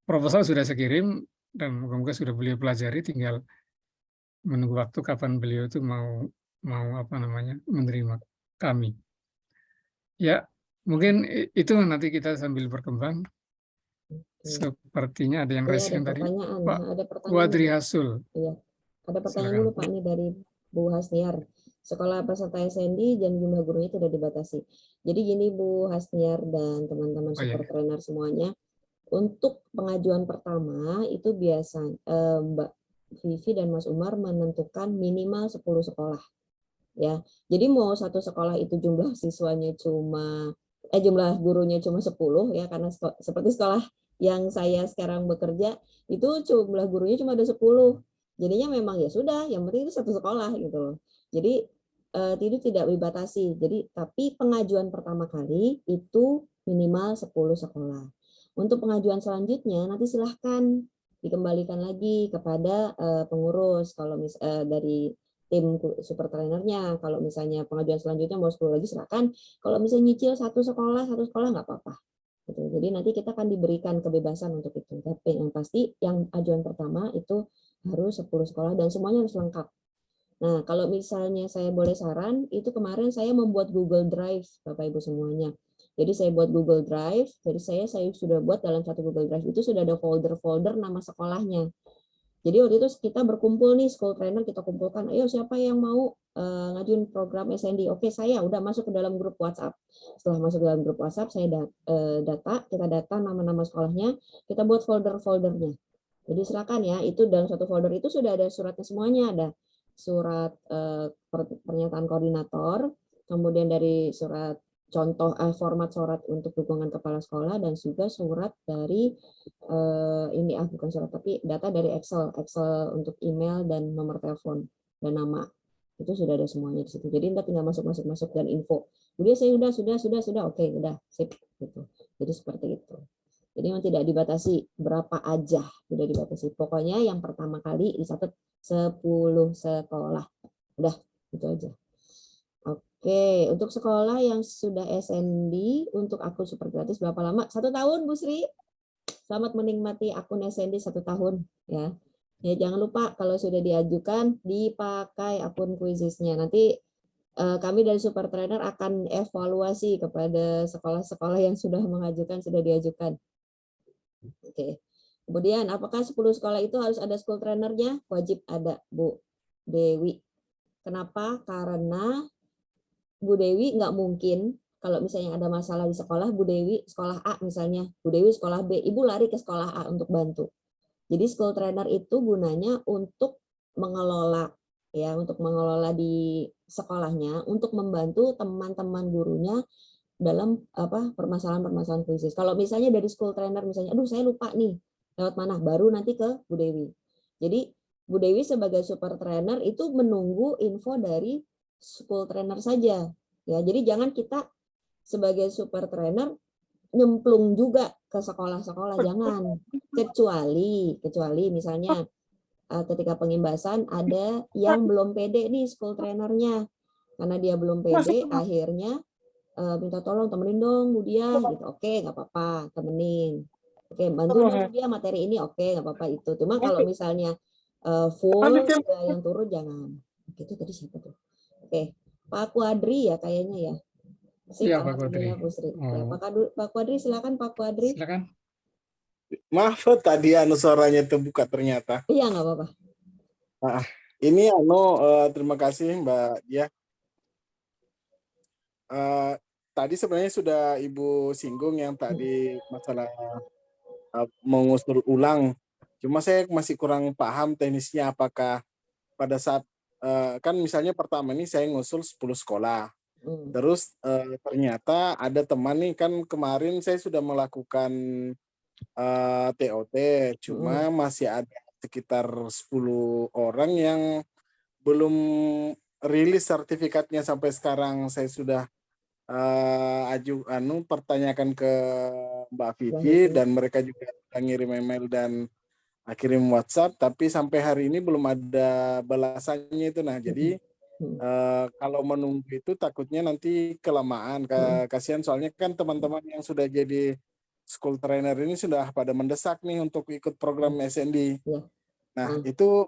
Proposal sudah saya kirim dan moga-moga sudah beliau pelajari, tinggal menunggu waktu kapan beliau itu mau mau menerima kami. Ya, mungkin itu nanti kita sambil berkembang. Oke. Sepertinya ada yang Saya ada raise tadi. pertanyaan, Pak ada pertanyaan nih Wadri Pak. Hasul, Iya, ada pertanyaan dulu silakan. Pak nih dari Bu Hasniar. Sekolah peserta SND dan jumlah gurunya tidak dibatasi. Jadi gini Bu Hasniar dan teman-teman Oh ya, super trainer semuanya, untuk pengajuan pertama itu biasa Mbak Vivi dan Mas Umar menentukan minimal 10 sekolah ya. Jadi mau satu sekolah itu jumlah siswanya jumlah gurunya cuma 10 ya, karena seperti sekolah yang saya sekarang bekerja itu jumlah gurunya cuma ada 10. Jadinya memang ya sudah, yang penting itu satu sekolah gitu loh. Jadi itu tidak dibatasi. Jadi tapi pengajuan pertama kali itu minimal 10 sekolah. Untuk pengajuan selanjutnya nanti silahkan dikembalikan lagi kepada pengurus kalau dari tim super trainernya. Kalau misalnya pengajuan selanjutnya mau 10 lagi silakan. Kalau misalnya nyicil satu sekolah nggak apa-apa. Gitu. Jadi nanti kita akan diberikan kebebasan untuk itu. Tapi yang pasti yang ajuan pertama itu harus 10 sekolah dan semuanya harus lengkap. Nah, kalau misalnya saya boleh saran, itu kemarin saya membuat Google Drive, Bapak Ibu semuanya. Jadi saya buat Google Drive, jadi saya sudah buat dalam satu Google Drive itu sudah ada folder-folder nama sekolahnya. Jadi waktu itu kita berkumpul nih, school trainer kita kumpulkan, ayo siapa yang mau ngajuin program SND? Oke, saya udah masuk ke dalam grup WhatsApp. Setelah masuk ke dalam grup WhatsApp, saya kita data nama-nama sekolahnya, kita buat folder-foldernya. Jadi silakan ya, itu dalam satu folder itu sudah ada suratnya semuanya, ada surat pernyataan koordinator, kemudian dari surat contoh format surat untuk dukungan kepala sekolah dan juga surat dari ini bukan surat tapi data dari Excel untuk email dan nomor telepon dan nama itu sudah ada semuanya di situ. Jadi Anda tinggal masuk dan info. Kemudian saya sudah oke udah sip gitu. Jadi seperti itu. Jadi memang tidak dibatasi berapa aja, tidak dibatasi. Pokoknya yang pertama kali dicatat 10 sekolah. Udah, itu aja. Oke, untuk sekolah yang sudah SND, untuk akun super gratis berapa lama? 1 tahun, Bu Sri. Selamat menikmati akun SND 1 tahun. Ya, jangan lupa kalau sudah diajukan, dipakai akun Quizizz-nya. Nanti kami dari Super Trainer akan evaluasi kepada sekolah-sekolah yang sudah diajukan. Oke. Kemudian apakah 10 sekolah itu harus ada school trainernya? Wajib ada, Bu Dewi. Kenapa? Karena Bu Dewi nggak mungkin kalau misalnya ada masalah di sekolah, Bu Dewi sekolah A misalnya, Bu Dewi sekolah B, Ibu lari ke sekolah A untuk bantu. Jadi school trainer itu gunanya untuk mengelola ya, untuk mengelola di sekolahnya, untuk membantu teman-teman gurunya dalam permasalahan-permasalahan krisis. Kalau misalnya dari school trainer misalnya, aduh saya lupa nih lewat mana, baru nanti ke Bu Dewi. Jadi Bu Dewi sebagai super trainer itu menunggu info dari school trainer saja. Ya, jadi jangan kita sebagai super trainer nyemplung juga ke sekolah-sekolah, jangan. Kecuali misalnya ketika pengimbasan ada yang belum pede nih school trainernya. Karena dia belum pede, akhirnya minta tolong temenin dong Bu Dia gitu. Oke, nggak apa-apa, temenin. Oke, bantu dong Bu Dia materi ini. Oke, nggak apa-apa itu. Cuma kalau misalnya full sudah yang turun jangan. Itu tadi siapa tuh? Oke, Pak Kuadri ya kayaknya ya. Iya, Pak Kuadri. Alhamdulillah Bu Sri. Ya, Pak Kuadri silakan Pak Kuadri. Silakan. Maaf tadi suaranya terbuka ternyata. Iya, nggak apa-apa. Nah, ini terima kasih Mbak Dia. Tadi sebenarnya sudah Ibu singgung yang tadi masalah mengusul ulang. Cuma saya masih kurang paham teknisnya apakah pada saat kan misalnya pertama ini saya ngusul 10 sekolah. Terus ternyata ada teman nih kan kemarin saya sudah melakukan TOT, cuma masih ada sekitar 10 orang yang belum rilis sertifikatnya sampai sekarang. Saya sudah pertanyakan ke Mbak Vivi dan mereka juga ngirim email dan kirim WhatsApp, tapi sampai hari ini belum ada balasannya itu. Nah, jadi kalau menunggu itu takutnya nanti kelamaan. Kasihan soalnya kan teman-teman yang sudah jadi school trainer ini sudah pada mendesak nih untuk ikut program SND. Nah, itu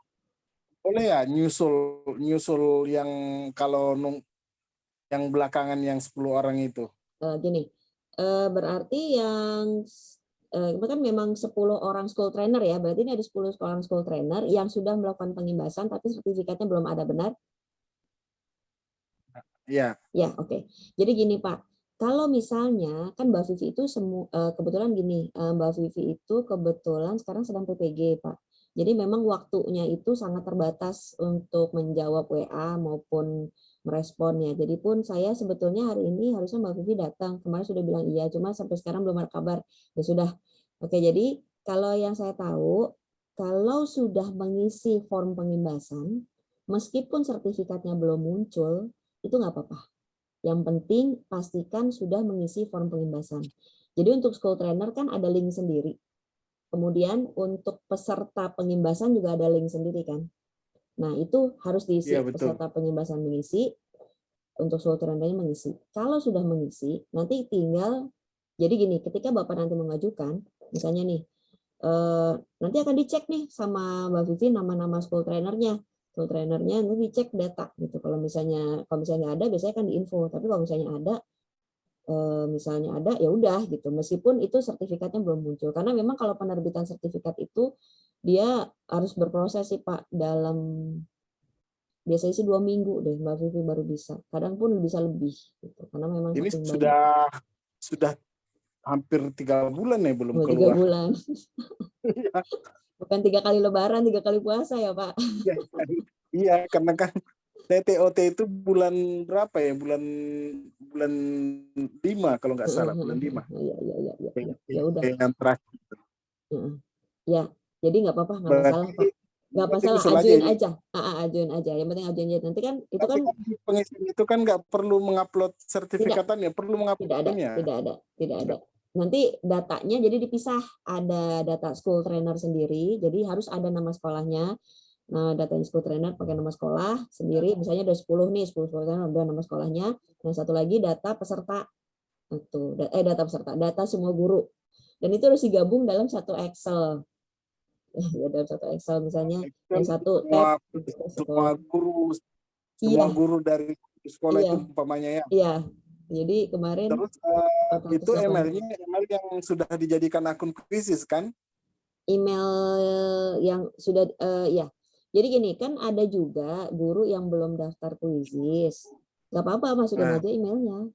boleh ya nyusul yang kalau yang belakangan yang 10 orang itu. Gini, berarti yang kan memang 10 orang school trainer ya, berarti ini ada 10 orang school trainer yang sudah melakukan pengimbasan tapi sertifikatnya belum ada, benar? Iya. Ya, oke. Jadi gini Pak, kalau misalnya kan Mbak Vivi itu kebetulan gini, Mbak Vivi itu kebetulan sekarang sedang PPG Pak. Jadi memang waktunya itu sangat terbatas untuk menjawab WA maupun meresponnya. Jadi pun saya sebetulnya hari ini harusnya Mbak Vivi datang. Kemarin sudah bilang iya, cuma sampai sekarang belum ada kabar. Ya sudah. Oke, jadi kalau yang saya tahu, kalau sudah mengisi form pengimbasan, meskipun sertifikatnya belum muncul, itu nggak apa-apa. Yang penting pastikan sudah mengisi form pengimbasan. Jadi untuk school trainer kan ada link sendiri. Kemudian untuk peserta pengimbasan juga ada link sendiri kan. Nah, itu harus diisi. Iya, betul. Peserta pengimbasan mengisi, untuk seluruh trainer mengisi. Kalau sudah mengisi, nanti tinggal, jadi gini, ketika Bapak nanti mengajukan, misalnya nih, nanti akan dicek nih sama Mbak Vivi nama-nama school trainernya. School trainernya nanti dicek data gitu. Kalau misalnya nggak ada, biasanya kan diinfo. Tapi kalau misalnya ada, ya udah gitu. Meskipun itu sertifikatnya belum muncul, karena memang kalau penerbitan sertifikat itu dia harus berproses sih Pak, dalam biasanya sih 2 minggu deh Mbak Vivi baru bisa. Kadang pun bisa lebih gitu. Karena memang Ini saking banyak. sudah hampir 3 bulan ya belum 3 keluar. bulan. Bukan 3 kali lebaran, 3 kali puasa ya Pak. Iya, karena kan TOT itu bulan berapa ya? Bulan 5 kalau nggak salah, bulan 5. Iya. Ya udah. Yang terakhir. Ya, jadi nggak apa-apa, nggak masalah Pak. Nggak masalah, ajuin aja. Ajuin aja. Yang penting ajuin aja. Nanti kan itu kan pengisian itu kan nggak perlu mengupload sertifikatannya, perlu menguploadnya. Tidak ada. Nanti datanya jadi dipisah. Ada data school trainer sendiri, jadi harus ada nama sekolahnya. Nah, datanya school trainer pakai nama sekolah sendiri. Misalnya ada 10 nih, 10 trainer ada nama sekolahnya. Dan satu lagi data peserta. Data peserta, data semua guru. Dan itu harus digabung dalam satu Excel. Ya, dalam satu Excel misalnya yang satu tab semua guru dari sekolah itu umpamanya ya. Iya. Jadi kemarin terus itu email yang sudah dijadikan akun krisis kan? Email yang sudah ya. Jadi gini, kan ada juga guru yang belum daftar kuisis. Nggak apa-apa, masukin aja emailnya.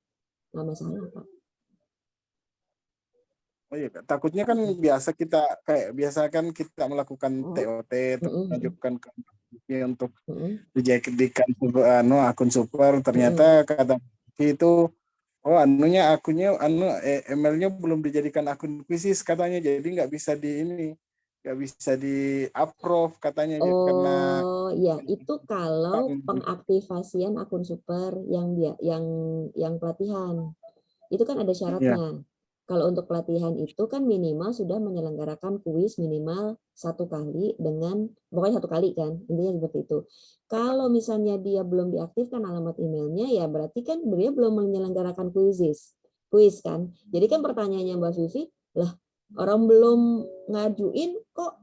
Nggak masalah, Pak. Oh iya, takutnya kan biasa kan kita melakukan TOT, menunjukkan ke untuk dijadikan akun super, ternyata kata itu emailnya belum dijadikan akun krisis katanya, jadi nggak bisa di approve katanya. Karena ya itu kalau pengaktifasian akun super yang pelatihan itu kan ada syaratnya. Kalau untuk pelatihan itu kan minimal sudah menyelenggarakan kuis minimal 1 kali pokoknya 1 kali kan, intinya seperti itu. Kalau misalnya dia belum diaktifkan alamat emailnya, ya berarti kan dia belum menyelenggarakan kuis kan. Jadi kan pertanyaannya Mbak Vivi, lah orang belum ngajuin kok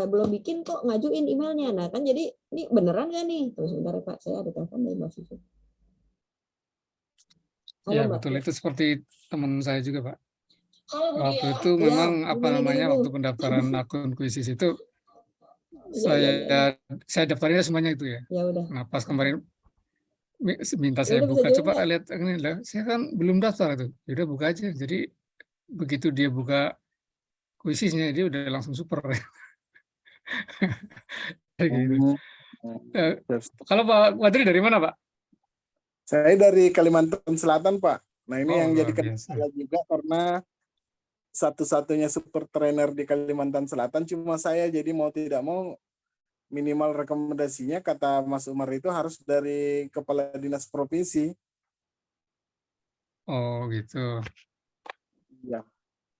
belum bikin kok ngajuin emailnya. Nah kan jadi ini beneran nggak nih? Terus sebentar ya Pak, saya ada telepon dari Mbak Vivi. Ya betul, itu seperti teman saya juga Pak. Waktu itu memang waktu pendaftaran akun kuisis itu saya daftarnya semuanya itu ya. Nah pas kemarin minta saya buka, coba lihat ini lah, saya kan belum daftar itu. Udah buka aja. Jadi begitu dia buka kuisisnya dia udah langsung super. Gitu. Kalau Pak Wadri dari mana Pak? Saya dari Kalimantan Selatan Pak. Nah ini yang jadi kendala juga karena satu-satunya super trainer di Kalimantan Selatan cuma saya, jadi mau tidak mau minimal rekomendasinya kata Mas Umar itu harus dari kepala dinas provinsi. Oh gitu. Ya,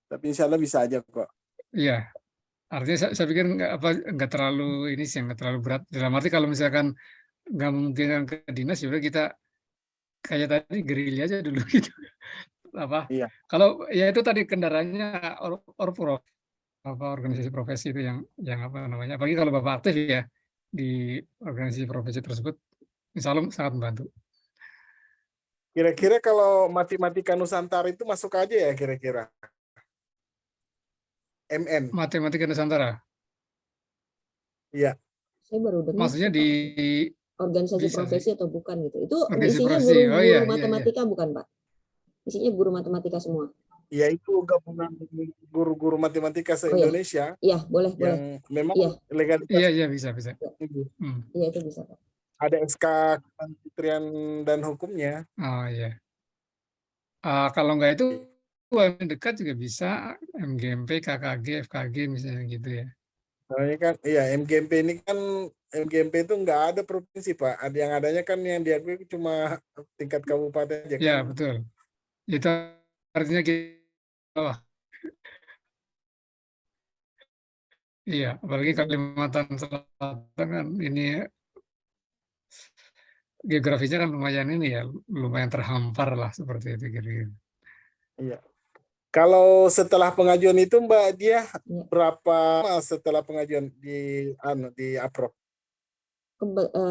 tapi insya Allah bisa aja kok. Iya, artinya saya pikir nggak terlalu ini sih, nggak terlalu berat. Dalam arti kalau misalkan nggak memungkinkan ke dinas, ya udah kita kayak tadi gerilya aja dulu gitu. Iya. Kalau ya itu tadi kendaraannya orprov, organisasi profesi itu yang apa namanya. Apalagi kalau Bapak aktif ya di organisasi profesi tersebut, insya Allah sangat membantu. Kira-kira kalau Matematika Nusantara itu masuk aja ya kira-kira? MN. Matematika Nusantara. Iya. Saya baru dengar. Maksudnya di organisasi profesi atau bukan gitu. Itu organisasi isinya guru matematika bukan Pak? Isinya guru matematika semua. Ya itu gabungan guru-guru matematika se-Indonesia. Iya, boleh. Memang legalitas. Iya, bisa. Iya, itu bisa Pak. Ada SK Kementerian dan Hukumnya. Oh iya. Kalau nggak itu UMN dekat juga bisa, MGMP, KKG, FKG misalnya gitu ya. Soalnya kan, MGMP ini kan MGMP itu nggak ada provinsi Pak. Yang adanya kan yang diakui cuma tingkat kabupaten aja. Ya betul. Itu artinya kita Iya, apalagi Kalimantan Selatan kan ini geografisnya kan lumayan ini ya, lumayan terhampar lah seperti itu kira-kira. Iya. Kalau setelah pengajuan itu Mbak Dia Ya. berapa lama setelah pengajuan di approve?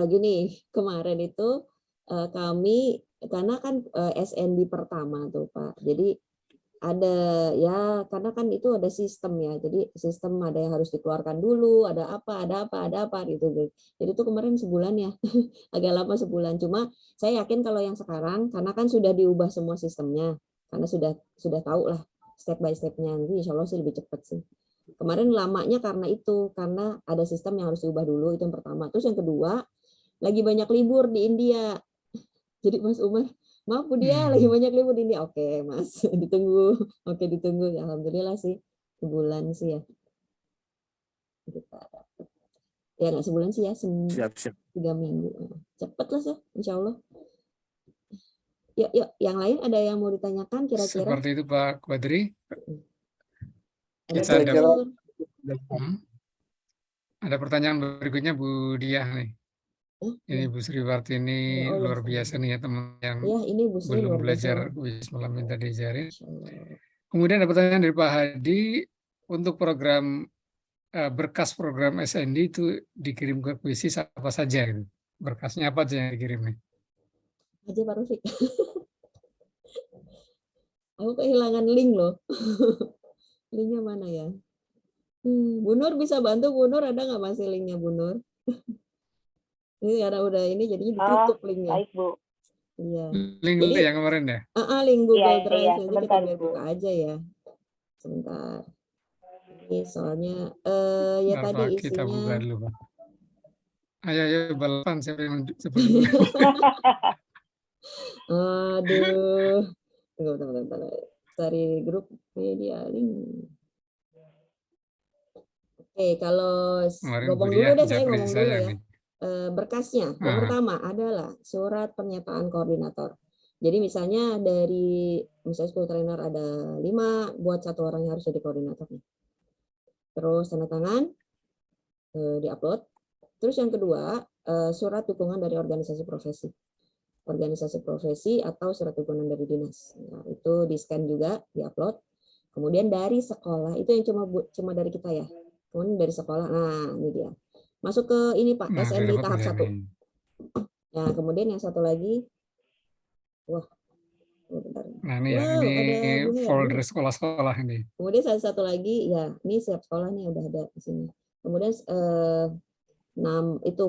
Gini, kemarin itu kami karena kan SND pertama tuh Pak. Jadi ada ya karena kan itu ada sistem ya. Jadi sistem ada yang harus dikeluarkan dulu, ada apa gitu. Jadi itu kemarin sebulan ya. Agak lama sebulan. Cuma saya yakin kalau yang sekarang karena kan sudah diubah semua sistemnya. Karena sudah tahu lah step by step-nya. Nanti insya Allah sih lebih cepat sih. Kemarin lamanya karena itu, karena ada sistem yang harus diubah dulu, itu yang pertama. Terus yang kedua, lagi banyak libur di India. Jadi Mas Umar, maaf Bu Dia, lagi banyak libur di India. Oke Mas, ditunggu. Oke ditunggu. Ya, alhamdulillah sih, sebulan sih ya. Kita dapat. Ya nggak sebulan sih ya, Siap. 3 minggu. Cepet lah sih, insya Allah. Yuk, yang lain ada yang mau ditanyakan kira-kira? Seperti itu Pak Quadri. Ada Kita ada, Bu. ada pertanyaan berikutnya Bu Diah nih. Ini Bu Sriwarti ini Oh, luar ya, biasa nih ya teman yang ya, ini Bu Sri belum luar biasa. belajar kuis malam minta diajarin. Insya Allah. Kemudian ada pertanyaan dari Pak Hadi, untuk program berkas program SND itu dikirim ke kuisis apa saja gitu. Berkasnya apa aja yang dikirimnya? Aja Pak Rufik. Aku kehilangan link loh. Linknya mana ya? Bu Nur bisa bantu, Bu Nur ada nggak masih linknya Bu Nur? Ini karena udah ini jadinya ditutup linknya. Baik Bu. Iya. Link Jadi yang kemarin ya? link Google Iya, Drive iya, nanti kita sebentar, biar Bu. buka aja ya. Sebentar. Ini soalnya ya Bentar, tadi Pak, kita buka isinya. dulu Pak. Ayo balapan siapa yang sebelum. Aduh. Tunggu. Cari grup media link. Oke, kalau Kemarin ngomong Bu dulu Diah deh, saya japri ngomong dulu saya ya. nih. Berkasnya, yang pertama adalah surat pernyataan koordinator. Jadi misalnya misalnya 10 trainer ada 5, buat 1 orang yang harus jadi koordinatornya. Terus tanda tangan, diupload. Terus yang kedua, surat dukungan dari organisasi profesi. Organisasi profesi atau surat dukungan dari dinas. Nah, itu di-scan juga, diupload. Kemudian dari sekolah, itu yang cuma dari kita ya. Kemudian dari sekolah, nah ini dia. Masuk ke ini Pak, Nah, SND dapat tahap 1. nih. Nah, kemudian yang satu lagi, bentar. Nah ini ya, Wow, ini ada folder sekolah-sekolah ini. Kemudian satu lagi, ya ini siap sekolah nih udah ada di sini. Kemudian itu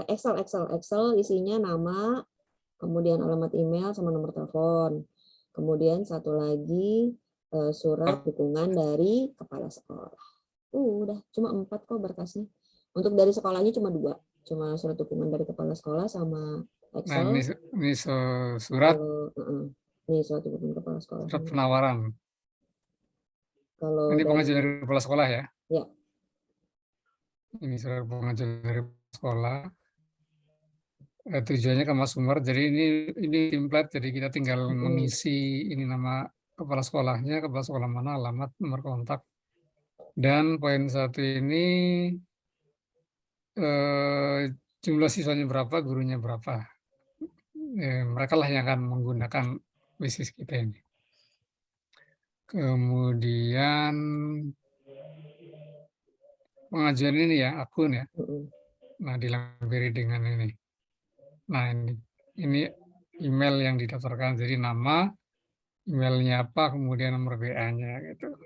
Excel isinya nama, kemudian alamat email sama nomor telepon. Kemudian satu lagi surat dukungan dari kepala sekolah. Udah cuma 4 kok berkasnya. Untuk dari sekolahnya cuma 2, cuma surat dukungan dari kepala sekolah sama Excel. Nah ini surat. Ini surat dukungan kepala sekolah. Surat penawaran. Kalau ini pengajuan dari kepala sekolah ya? Ya. Ini surat pengajuan dari sekolah. Tujuannya ke Mas Umar. Jadi ini template. Jadi kita tinggal mengisi ini nama kepala sekolahnya, kepala sekolah mana, alamat, nomor kontak. Dan poin 1 ini jumlah siswanya berapa, gurunya berapa. Mereka lah yang akan menggunakan kuisis kita ini. Kemudian pengajuan ini ya, akun ya. Nah, dilampiri dengan ini. Nah, ini email yang didaftarkan. Jadi nama, emailnya apa, kemudian nomor WA-nya gitu.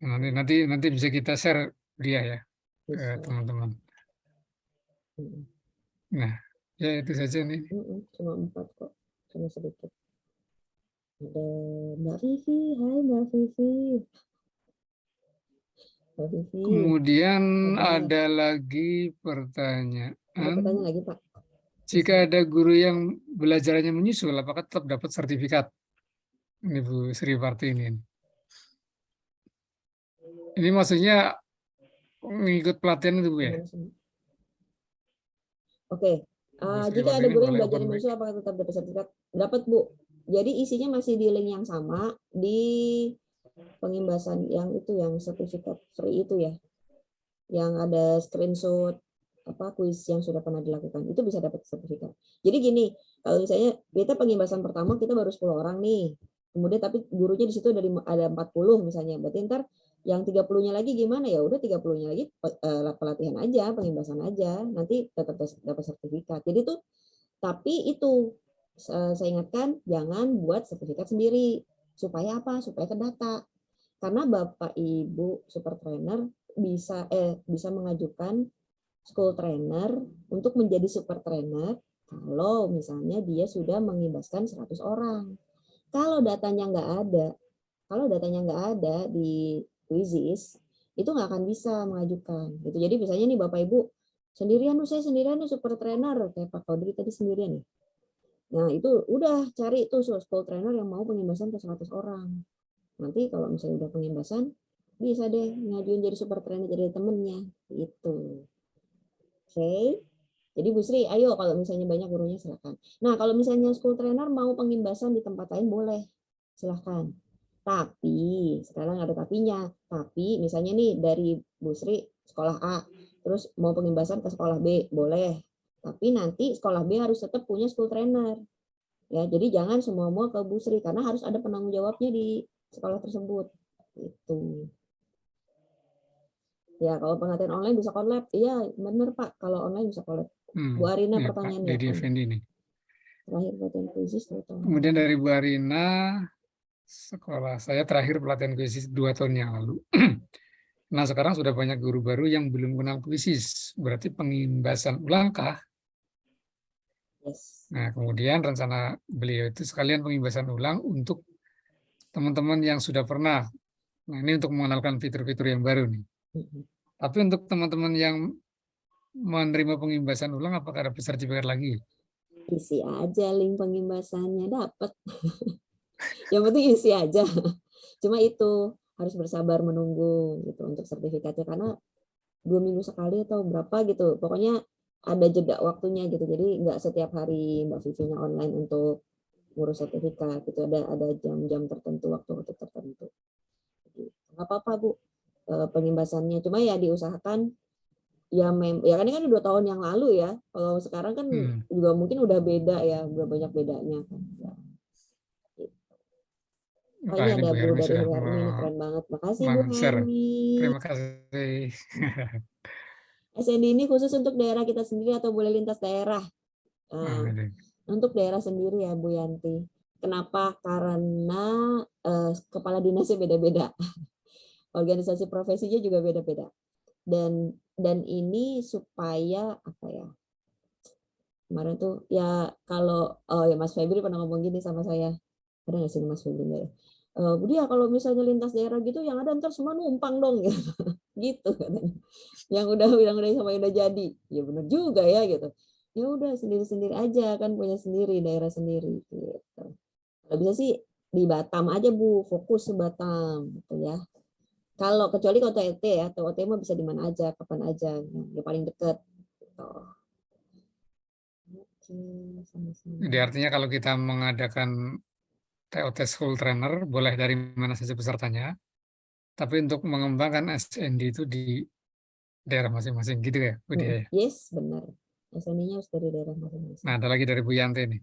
Nanti bisa kita share dia ya ke teman-teman. Nah, ya itu saja nih. Cuma 4 kok, cuma sedikit. Ada Mbak Vivi, hai Mbak Vivi. Kemudian ada lagi pertanyaan. Ada pertanyaan lagi Pak. Jika ada guru yang belajarannya menyusul, apakah tetap dapat sertifikat? Ini Bu Sriwarti ini. Ini maksudnya mengikut pelatihan itu Bu ya? Oke. Jika ada guru yang belajar menyusul, apakah tetap dapat sertifikat? Dapat Bu. Jadi isinya masih di link yang sama, di pengimbasan yang itu, yang sertifikat free itu ya, yang ada screenshot kuis yang sudah pernah dilakukan, itu bisa dapat sertifikat. Jadi gini, kalau misalnya kita pengimbasan pertama kita baru 10 orang nih, kemudian tapi gurunya di situ ada 40 misalnya, berarti ntar yang 30-nya lagi gimana, ya udah 30-nya lagi pelatihan aja, pengimbasan aja, nanti tetap dapat sertifikat. Jadi tuh, tapi itu saya ingatkan jangan buat sertifikat sendiri. Supaya apa? Supaya ke data. Karena Bapak Ibu super trainer bisa mengajukan school trainer untuk menjadi super trainer kalau misalnya dia sudah mengimbaskan 100 orang. Kalau datanya nggak ada di Quizizz, itu nggak akan bisa mengajukan. Gitu. Jadi misalnya nih Bapak Ibu saya sendirian nih super trainer kayak Pak Kodri tadi sendirian nih. Nah itu udah cari tuh school trainer yang mau pengimbasan ke 100 orang. Nanti kalau misalnya udah pengimbasan bisa deh ngajuin jadi super trainer jadi temennya gitu. Oke. Jadi Bu Sri, ayo kalau misalnya banyak gurunya silakan. Nah, kalau misalnya school trainer mau pengimbasan di tempat lain boleh. Silakan. Tapi, sekarang ada tapinya. Tapi misalnya nih dari Bu Sri sekolah A, terus mau pengimbasan ke sekolah B, boleh. Tapi nanti sekolah B harus tetap punya school trainer. Ya, jadi jangan semua ke Bu Sri karena harus ada penanggung jawabnya di sekolah tersebut. Itu. Ya, kalau pelatihan online bisa collab. Iya, benar Pak. Kalau online bisa collab. Bu Arina ya, pertanyaannya. Pak Dedi Effendi nih. Terakhir pelatihan Quizizz 2 tahun. Kemudian dari Bu Arina, sekolah saya terakhir pelatihan Quizizz 2 tahun yang lalu. Nah, sekarang sudah banyak guru baru yang belum kenal Quizizz. Berarti pengimbasan ulang kah? Yes. Nah, kemudian rencana beliau itu sekalian pengimbasan ulang untuk teman-teman yang sudah pernah. Nah, ini untuk mengenalkan fitur-fitur yang baru nih. Tapi untuk teman-teman yang menerima pengimbasan ulang, apakah ada sertifikat lagi? Isi aja link pengimbasannya dapat. Yang penting isi aja. Cuma itu harus bersabar menunggu gitu untuk sertifikatnya karena 2 minggu sekali atau berapa gitu. Pokoknya ada jeda waktunya gitu. Jadi nggak setiap hari Mbak Vivinya online untuk ngurus sertifikat gitu. Ada jam-jam tertentu, waktu-waktu tertentu. Nggak apa-apa Bu pengimbasannya. Cuma ya diusahakan ya kan ini kan 2 tahun yang lalu ya. Kalau sekarang kan juga mungkin udah beda ya, udah banyak bedanya kan. Ya. Oh, ini ada Bu Bu Hermi dari sudah Hermi, ini keren banget. Makasih Bu share. Hermi. Terima kasih. SND ini khusus untuk daerah kita sendiri atau boleh lintas daerah? Untuk daerah sendiri ya Bu Yanti. Kenapa? Karena kepala dinasnya beda-beda. Organisasi profesinya juga beda-beda. Dan ini supaya apa ya? Kemarin tuh ya kalau ya Mas Febri pernah ngomong gini sama saya. Ada nggak sih Mas Febri ya? Budi ya kalau misalnya lintas daerah gitu yang ada ntar semua numpang dong gitu katanya. Yang udah sama udah jadi. Ya benar juga ya gitu. Ya udah sendiri-sendiri aja kan punya sendiri daerah sendiri gitu. Kalau bisa sih di Batam aja Bu, fokus ke Batam gitu ya. Kalau kecuali kalau TOT ya, TOT mah bisa di mana aja, kapan aja, yang paling dekat. Gitu. Jadi artinya kalau kita mengadakan TOT School Trainer, boleh dari mana saja pesertanya, tapi untuk mengembangkan SND itu di daerah masing-masing, gitu ya, Bu Dia? Yes, benar. SND-nya harus dari daerah masing-masing. Nah, ada lagi dari Bu Yanti nih.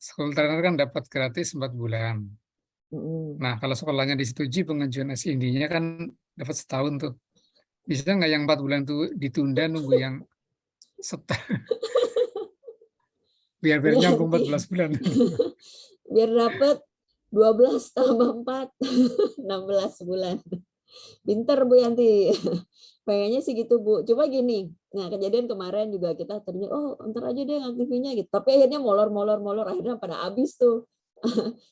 School Trainer kan dapat gratis 4 bulan. Nah, kalau sekolahnya disetujui pengajuan SND-nya kan dapat setahun tuh. Bisa nggak yang 4 bulan itu ditunda nunggu yang setahun? Biar nyambung 14 bulan. Biar dapat 12 tambah 4, 16 bulan. Pinter Bu Yanti. Pengennya sih gitu Bu. Coba gini, nah kejadian kemarin juga kita ternyata, oh ntar aja deh aktivinya gitu. Tapi akhirnya molor, akhirnya pada habis tuh.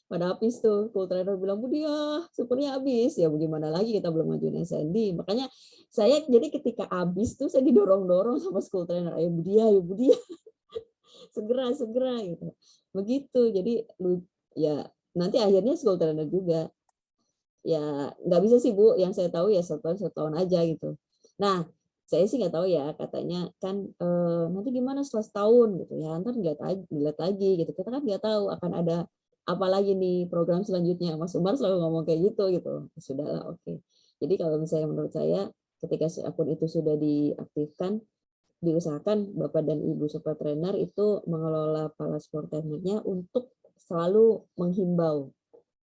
Pada habis tuh, school trainer bilang, Bu dia, syukurnya habis. Ya bagaimana lagi, kita belum ngajuin SND. Makanya saya jadi ketika habis tuh saya didorong-dorong sama school trainer, ayo Bu dia. segera gitu. Begitu. Jadi ya nanti akhirnya school trainer juga. Ya nggak bisa sih Bu, yang saya tahu ya setahun aja gitu. Nah, saya sih nggak tahu ya, katanya kan nanti gimana setelah setahun gitu ya, ntar dilihat lagi gitu. Kita kan nggak tahu akan ada apalagi nih program selanjutnya. Mas Umar selalu ngomong kayak gitu. Sudahlah, oke. Jadi kalau misalnya menurut saya ketika akun itu sudah diaktifkan, diusahakan Bapak dan Ibu super trainer itu mengelola kepala sport trainernya untuk selalu menghimbau.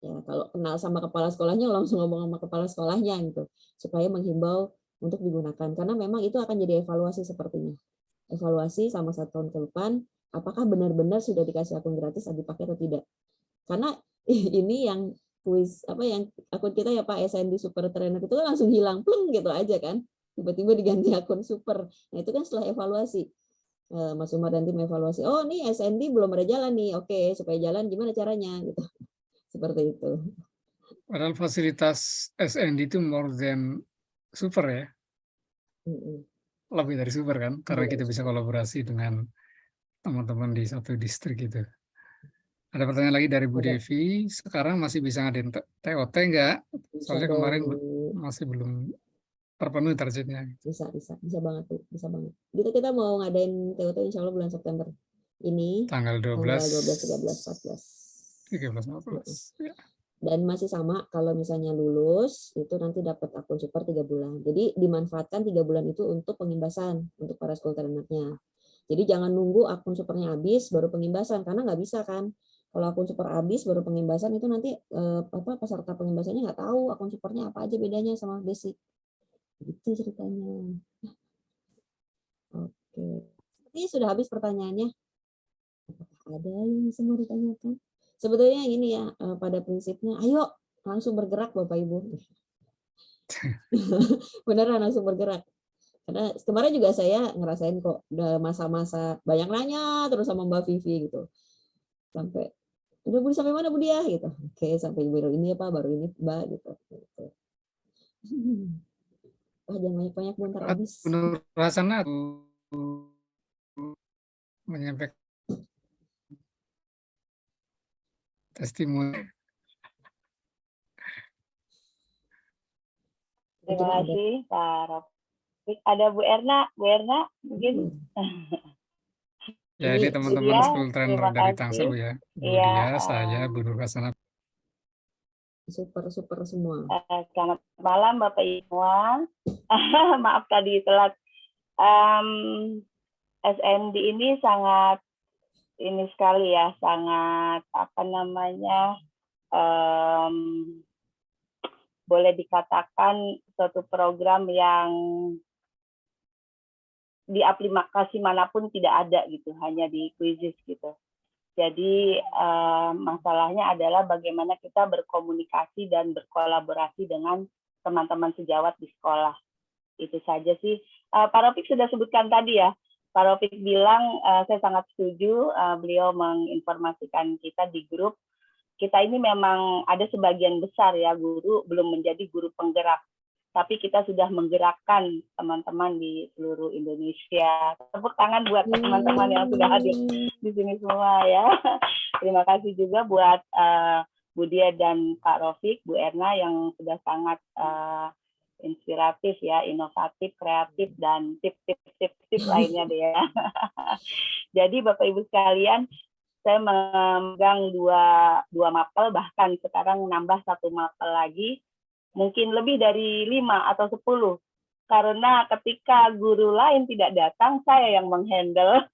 Ya, kalau kenal sama kepala sekolahnya langsung ngomong sama kepala sekolahnya gitu, supaya menghimbau untuk digunakan. Karena memang itu akan jadi evaluasi sepertinya. Evaluasi sama 1 tahun ke depan, apakah benar-benar sudah dikasih akun gratis dipakai atau tidak. Karena ini yang kuis yang akun kita ya Pak SND Super Trainer itu kan langsung hilang plung gitu aja kan. Tiba-tiba diganti akun super. Nah, itu kan setelah evaluasi. Mas Umar dan tim evaluasi. Oh, nih SND belum ada jalan nih. Oke, supaya jalan gimana caranya gitu. Seperti itu. Padahal fasilitas SND itu more than super ya, lebih dari super kan, karena kita bisa kolaborasi dengan teman-teman di satu distrik gitu. Ada pertanyaan lagi dari Bu Devi, sekarang masih bisa ngadain TOT enggak? Soalnya kemarin masih belum terpenuhi targetnya. Bisa banget tuh, bisa banget. Kita mau ngadain TOT insya Allah bulan September ini. Tanggal 12, 12, 13, 14. 13, 14. Ya. Dan masih sama, kalau misalnya lulus, itu nanti dapat akun super 3 bulan. Jadi dimanfaatkan 3 bulan itu untuk pengimbasan, untuk para school trainernya. Jadi jangan nunggu akun supernya habis, baru pengimbasan, karena nggak bisa kan. Kalau akun super habis, baru pengimbasan, itu nanti peserta pengimbasannya nggak tahu akun supernya apa aja bedanya sama basic. Gitu ceritanya. Oke. Sepertinya sudah habis pertanyaannya. Apakah ada yang semua ditanyakan? Sebetulnya ini ya, pada prinsipnya, ayo langsung bergerak Bapak Ibu. Beneran langsung bergerak. Karena kemarin juga saya ngerasain kok, udah masa-masa banyak nanya terus sama Mbak Vivi gitu. Sampai, udah Bu sampai mana Bu Dia? Gitu. Oke, sampai baru ini apa, baru ini Mbak gitu. Wah, jangan banyak-banyak Bu, ntar habis. Menurut Rasana menyampaikan testimoni. Terima kasih Pak Rofik. Ada Bu Erna mungkin. Ya, ini teman-teman school trainer dari Tangsel Bu ya. Bu Dia, saya, Bu Nur Rasana. Super semua. Selamat malam Bapak Ibu. Maaf tadi telat. SND ini sangat ini sekali ya, sangat boleh dikatakan suatu program yang di aplikasi manapun tidak ada gitu, hanya di Quizizz gitu. Jadi masalahnya adalah bagaimana kita berkomunikasi dan berkolaborasi dengan teman-teman sejawat di sekolah. Itu saja sih. Pak Rofik sudah sebutkan tadi ya. Pak Rofik bilang, saya sangat setuju, beliau menginformasikan kita di grup. Kita ini memang ada sebagian besar ya guru belum menjadi guru penggerak. Tapi kita sudah menggerakkan teman-teman di seluruh Indonesia. Tepuk tangan buat teman-teman yang sudah hadir di sini semua ya. Terima kasih juga buat Bu Dia dan Pak Rofik, Bu Erna yang sudah sangat inspiratif ya, inovatif, kreatif, dan tips lainnya deh ya. Jadi Bapak Ibu sekalian, saya memegang dua mapel, bahkan sekarang nambah 1 mapel lagi, mungkin lebih dari 5 atau 10. Karena ketika guru lain tidak datang, saya yang menghandle.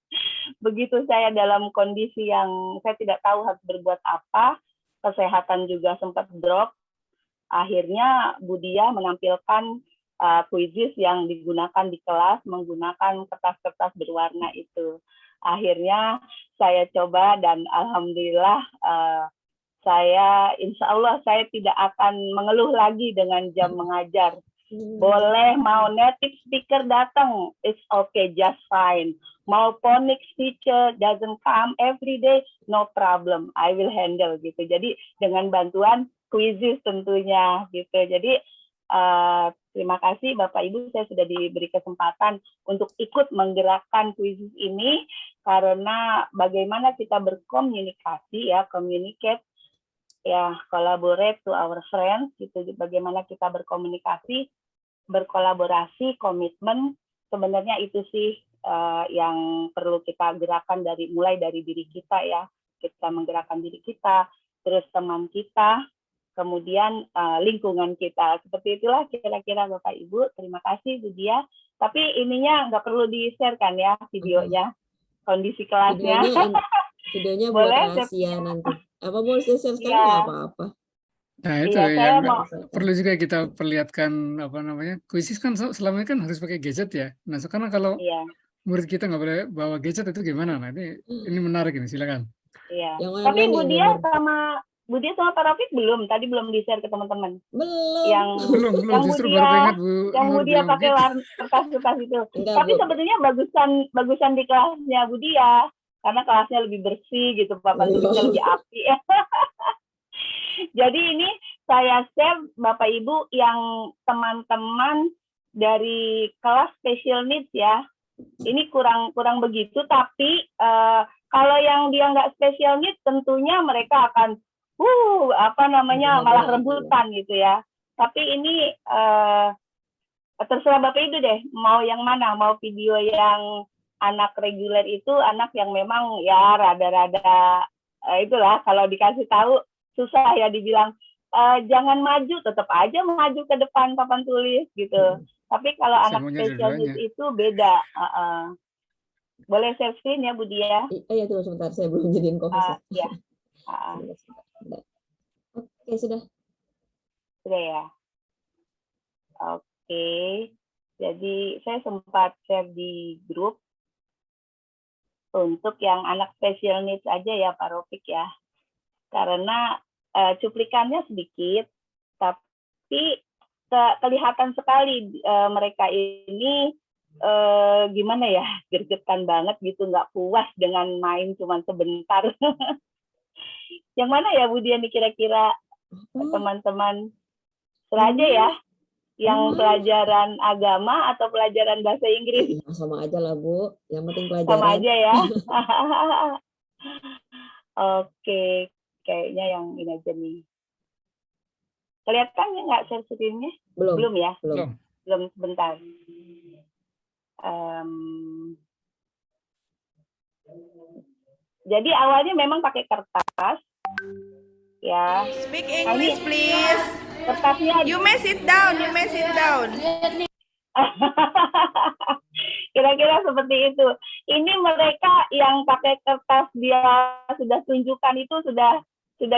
Begitu saya dalam kondisi yang saya tidak tahu harus berbuat apa, kesehatan juga sempat drop, akhirnya Bu Dia menampilkan Quizizz yang digunakan di kelas menggunakan kertas-kertas berwarna itu. Akhirnya saya coba dan alhamdulillah saya insya Allah saya tidak akan mengeluh lagi dengan jam mengajar. Boleh mau native speaker datang, it's okay, just fine. Mau phonics teacher doesn't come every day, no problem, I will handle gitu. Jadi dengan bantuan Quizizz tentunya gitu. Jadi terima kasih Bapak Ibu, saya sudah diberi kesempatan untuk ikut menggerakkan Quizizz ini karena bagaimana kita berkomunikasi ya, communicate ya, collaborate to our friends gitu. Bagaimana kita berkomunikasi, berkolaborasi, komitmen, sebenarnya itu sih yang perlu kita gerakan mulai dari diri kita ya. Kita menggerakkan diri kita, terus teman kita, kemudian lingkungan kita. Seperti itulah kira-kira Bapak Ibu. Terima kasih Bu Dia. Tapi ininya nggak perlu di-share kan ya videonya, kondisi kelasnya. Videonya buat Boleh, rahasia nanti. Apa boleh share sekarang? Iya. Nggak apa-apa. Nah itu Iya, saya yang mau. perlu juga kita perlihatkan apa namanya, kuisis kan selama ini kan harus pakai gadget ya. Nah sekarang kalau Iya, murid kita nggak boleh bawa gadget itu gimana? Nah ini menarik ini, silakan. iya. Yang mana Tapi nih, Bu Dia sama Pak Rafiq belum, tadi belum di-share ke teman-teman. Belum. Belum, Yang Bu justru Dia, baru ingat Bu yang Bu Nur Dia bilang pakai begitu. kertas-kertas itu. Enggak, Tapi Bu. sebetulnya bagusan di kelasnya Bu Dia, karena kelasnya lebih bersih gitu, papan tulisnya lebih api. Jadi ini saya share Bapak Ibu yang teman-teman dari kelas special needs ya. Ini kurang begitu, tapi kalau yang dia nggak special needs tentunya mereka akan malah rebutan gitu ya. Tapi ini terserah Bapak Ibu deh, mau yang mana, mau video yang anak reguler itu, anak yang memang ya rada-rada itulah kalau dikasih tahu susah ya dibilang jangan maju, tetap aja maju ke depan papan tulis gitu. Tapi kalau anak special needs itu beda. Boleh share screen ya Bu Dia? Iya tuh sebentar, saya belum jadiin kopi. Ya. Oke, sudah. Sudah ya. Oke. Jadi saya sempat share di grup untuk yang anak special needs aja ya Pak Rofik ya. Karena cuplikannya sedikit, tapi kelihatan sekali mereka ini gimana ya, gergetan banget gitu, nggak puas dengan main cuman sebentar. Yang mana ya Bu Dia nih kira-kira teman-teman? Seraja ya, yang pelajaran agama atau pelajaran bahasa Inggris? Sama aja lah Bu, yang penting pelajaran. Sama aja ya. Oke, kayaknya yang ini aja nih. Kelihatan nggak share screen-nya? Belum ya? Belum, sebentar. Jadi awalnya memang pakai kertas, ya. Speak English, please. Kertasnya. You may sit down. Kira-kira seperti itu. Ini mereka yang pakai kertas dia sudah tunjukkan itu sudah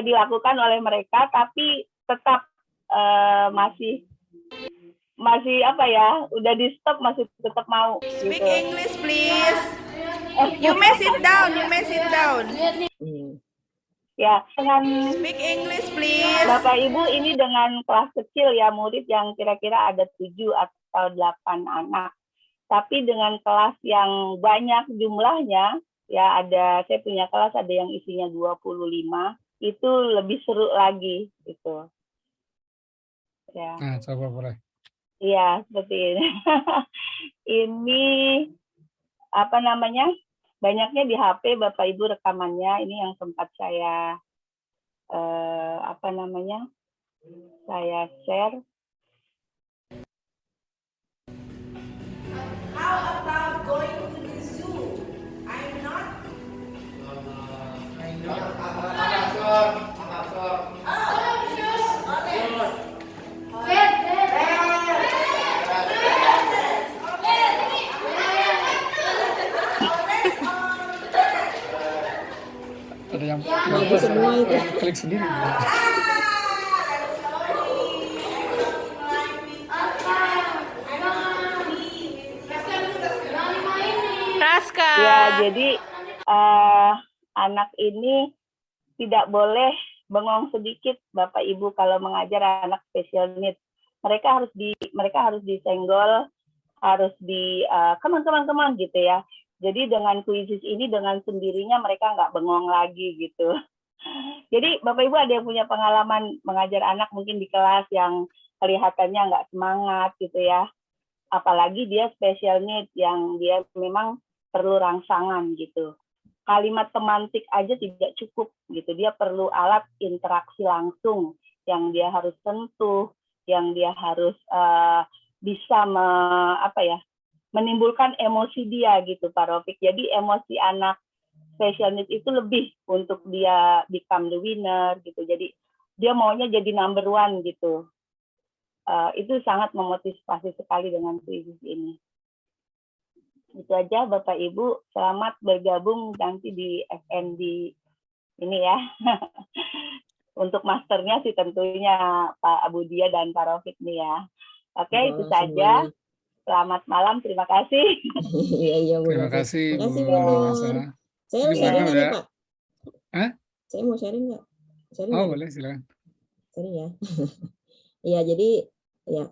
dilakukan oleh mereka, tapi tetap masih apa ya, udah di stop, masih tetap mau. Speak gitu. English, please. You may sit down. Ya, dengan Speak English, please. Bapak Ibu ini dengan kelas kecil ya, murid yang kira-kira ada 7 atau 8 anak. Tapi dengan kelas yang banyak jumlahnya, ya saya punya kelas ada yang isinya 25, itu lebih seru lagi gitu. Ya. Nah, coba boleh. Iya, seperti ini. Ini apa namanya? Banyaknya di HP Bapak Ibu rekamannya, ini yang sempat saya saya share. How about going to the zoo? I'm not. Ada yang semua itu. klik sendiri. Raska. Ya, jadi anak ini tidak boleh bengong sedikit Bapak Ibu kalau mengajar anak special needs. Mereka harus disenggol, harus come on gitu ya. Jadi dengan kuisis ini dengan sendirinya mereka nggak bengong lagi gitu. Jadi Bapak Ibu ada yang punya pengalaman mengajar anak mungkin di kelas yang kelihatannya nggak semangat gitu ya. Apalagi dia special need yang dia memang perlu rangsangan gitu. Kalimat semantik aja tidak cukup gitu. Dia perlu alat interaksi langsung yang dia harus sentuh, yang dia harus bisa menimbulkan emosi dia gitu Pak Rofik. Jadi emosi anak special needs itu lebih untuk dia become the winner gitu. Jadi dia maunya jadi number one gitu. Itu sangat memotivasi sekali dengan kuisis ini. Itu aja Bapak Ibu, selamat bergabung nanti di FND ini ya. Untuk masternya sih tentunya Pak Abudia dan Pak Rofik nih ya. Oke, itu saja. Semuanya. Selamat malam, terima kasih. Iya Bu. Terima kasih Terima kasih Bu Bu Nur. Hasana. Saya Ini sharing Werner nggak nih udah- Pak? Hah? Saya mau sharing nggak? Sharing Oh nggak? boleh silakan. Sharing ya. Iya, jadi ya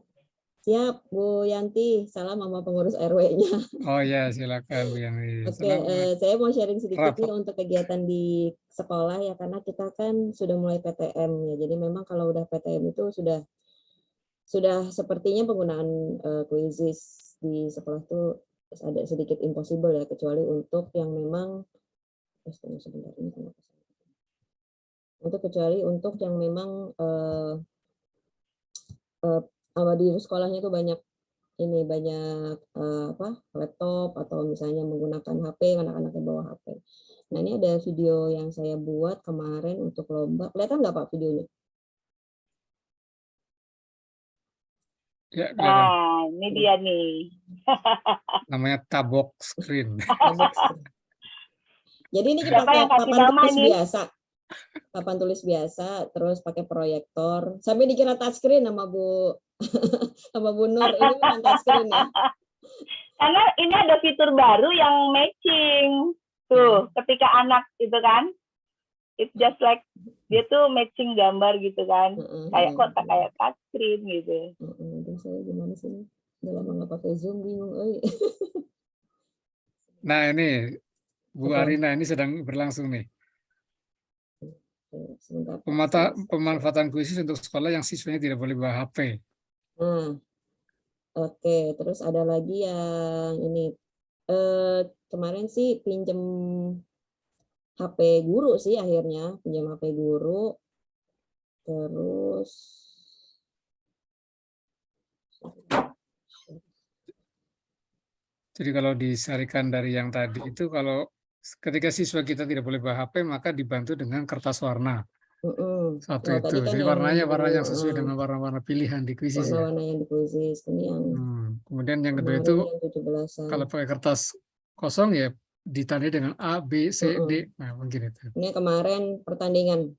siap Bu Yanti, salam sama pengurus RW-nya. Oh ya silakan Bu Yani. Oke, Selamat. saya mau sharing sedikit Rapat. nih untuk kegiatan di sekolah ya, karena kita kan sudah mulai PTM ya. Jadi memang kalau udah PTM itu sudah sepertinya penggunaan quizzes di sekolah itu ada sedikit impossible ya, kecuali untuk yang memang tunggu sebentar ini kenapa kecuali untuk yang memang di sekolahnya itu banyak laptop atau misalnya menggunakan HP, anak-anak yang bawa HP. Nah ini ada video yang saya buat kemarin untuk lomba. Kelihatan nggak Pak videonya? Ya kelihatan. Nah, ini dia nih. Namanya tabok screen. Jadi ini kita Siapa pakai yang kasih papan nama tulis ini? biasa. Papan tulis biasa, terus pakai proyektor. Sampai dikira touchscreen sama Bu sama Bu Nur. Ini bukan touchscreen ya. Karena ini ada fitur baru yang matching. Tuh, ketika anak itu kan, it's just like dia tuh matching gambar gitu kan. Kayak kok tak kayak touchscreen gitu. Terus saya gimana sih? Udah lama nggak pakai Zoom, bingung. Nah ini Bu Oke. Arina ini sedang berlangsung nih. Sebentar, Pak. Pemanfaatan kuisis untuk sekolah yang siswanya tidak boleh bawa HP. Nah, oke. Terus ada lagi yang ini. Kemarin sih pinjem HP guru sih akhirnya. Pinjam HP guru. Terus Jadi kalau disarikan dari yang tadi itu, kalau ketika siswa kita tidak boleh bawa HP, maka dibantu dengan kertas warna. Satu itu. tadi kan Jadi yang warnanya Bu, warna yang sesuai dengan warna-warna pilihan di kuisis ya. warna-warna yang di quizzes. Ini yang Kemudian yang kedua kemarin itu yang 17-an. kalau pakai kertas kosong ya ditandai dengan A, B, C, D. Nah mungkin itu. Ini kemarin pertandingan.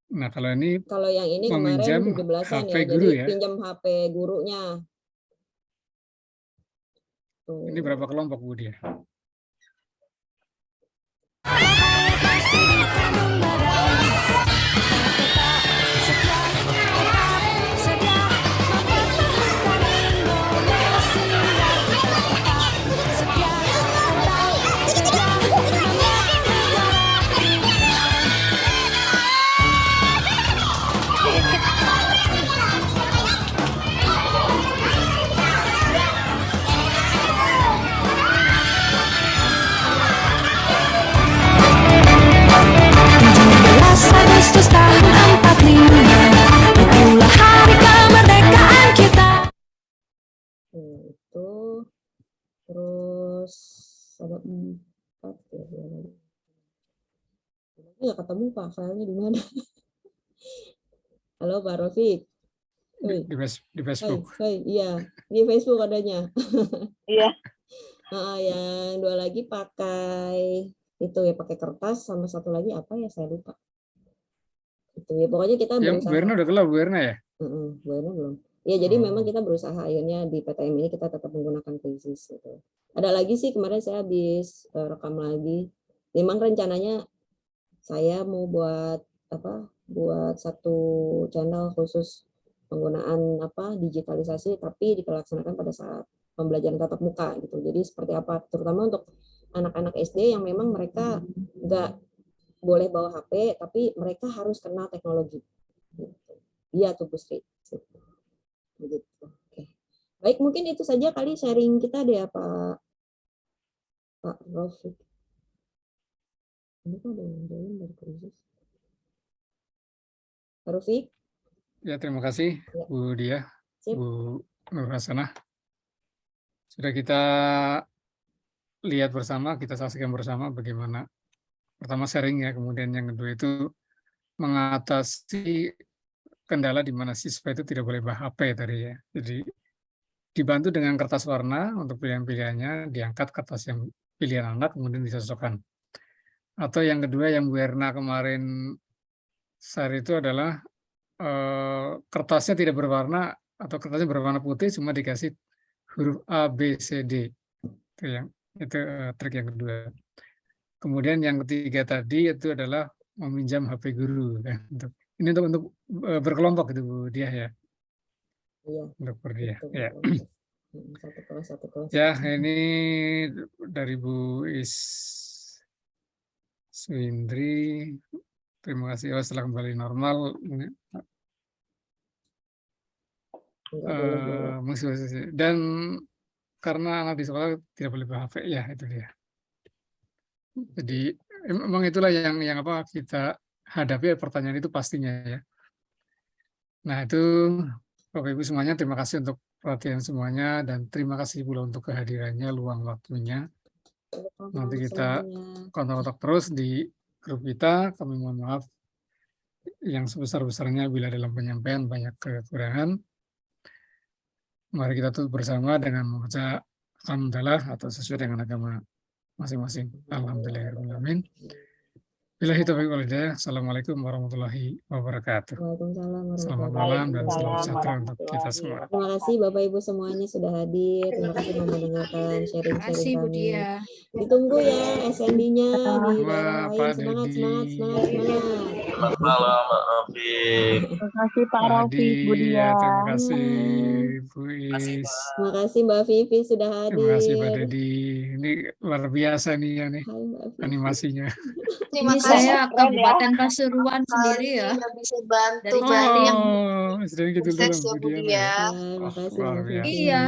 Nah kalau ini Kalau yang ini meminjam kemarin 17-an HP ya. guru Jadi ya. pinjam HP gurunya. Tuh. Ini berapa kelompok Bu dia? Agustus tahun 45, itulah hari kemerdekaan kita. Itu terus ada 4 ya. Ini nggak ketemu Pak, filenya di mana? Halo Pak Rofik. Di Facebook. Iya, di Facebook adanya. Iya. Yang dua lagi pakai itu ya, pakai kertas, sama satu lagi apa ya saya lupa. Itu ya pokoknya kita Yang berusaha. Bu Erna udah kelar Bu Erna ya? Bu Erna belum. Ya jadi memang kita berusaha akhirnya di PTM ini kita tetap menggunakan quizzes gitu. Ada lagi sih kemarin saya habis rekam lagi. Memang rencananya saya mau buat buat satu channel khusus penggunaan digitalisasi, tapi dilaksanakan pada saat pembelajaran tatap muka gitu. Jadi seperti apa, terutama untuk anak-anak SD yang memang mereka nggak boleh bawa HP, tapi mereka harus kenal teknologi. Iya tuh Bu Sri. Begitu. Oke. Baik, mungkin itu saja kali sharing kita deh Pak Rofik. Ini kok ada yang join dari krisis. Pak Rofik. Ya terima kasih Bu Dia, Bu Nur Hasanah. Sudah kita lihat bersama, kita saksikan bersama bagaimana pertama sharing ya, kemudian yang kedua itu mengatasi kendala di mana siswa itu tidak boleh bawa HP tadi ya. Jadi dibantu dengan kertas warna untuk pilihan-pilihannya, diangkat kertas yang pilihan anak, kemudian disosokkan. Atau yang kedua yang Bu Erna kemarin share itu adalah kertasnya tidak berwarna atau kertasnya berwarna putih, cuma dikasih huruf A, B, C, D. Itu trik yang kedua. Kemudian yang ketiga tadi itu adalah meminjam HP guru kan. Ini untuk berkelompok itu Bu Diah ya. Iya. Untuk berdiah. Betul, Ya. betul. Satu kelas. Ya, ini dari Bu Swindri. Terima kasih. Setelah kembali normal. Dan karena anak di sekolah tidak boleh bawa HP, ya itu dia. Jadi memang itulah yang apa kita hadapi, pertanyaan itu pastinya ya. Nah itu Bapak Ibu semuanya, terima kasih untuk perhatian semuanya dan terima kasih pula untuk kehadirannya, luang waktunya. Nanti kita kontak terus di grup kita. Kami mohon maaf yang sebesar-besarnya bila dalam penyampaian banyak kekurangan. Mari kita tutup bersama dengan membaca alhamdulillah atau sesuai dengan agama masing-masing. Alhamdulillahirrahmanirrahim. Billahi taufiq wal hidayah. Assalamualaikum warahmatullahi wabarakatuh. Waalaikumsalam Selamat warahmatullahi malam dan salam wabarakatuh. sejahtera untuk kita semua. Terima kasih Bapak Ibu semuanya sudah hadir. Terima kasih telah mendengarkan sharing-sharing kami. Ditunggu ya SND-nya di daerah lain. Semangat. Selamat malam Mbak Rafiq. Terima kasih Pak Pak Rafiq, Bu Hadi, ya, Diah. terima kasih Bu Is. Terima kasih Mbak Vivi sudah hadir. Terima kasih Pak Dedi. Ini luar biasa nih ya nih Hai Mbak Vivi. animasinya. Terima Ini kasih. saya Kabupaten Pasuruan sendiri ya. Yang bisa bantu Dari jadi yang Sedang gitu sukses dulu ya Bu Bu Diah. Dia. Ya, terima kasih luar Mbak Vivi. biasa. Iya.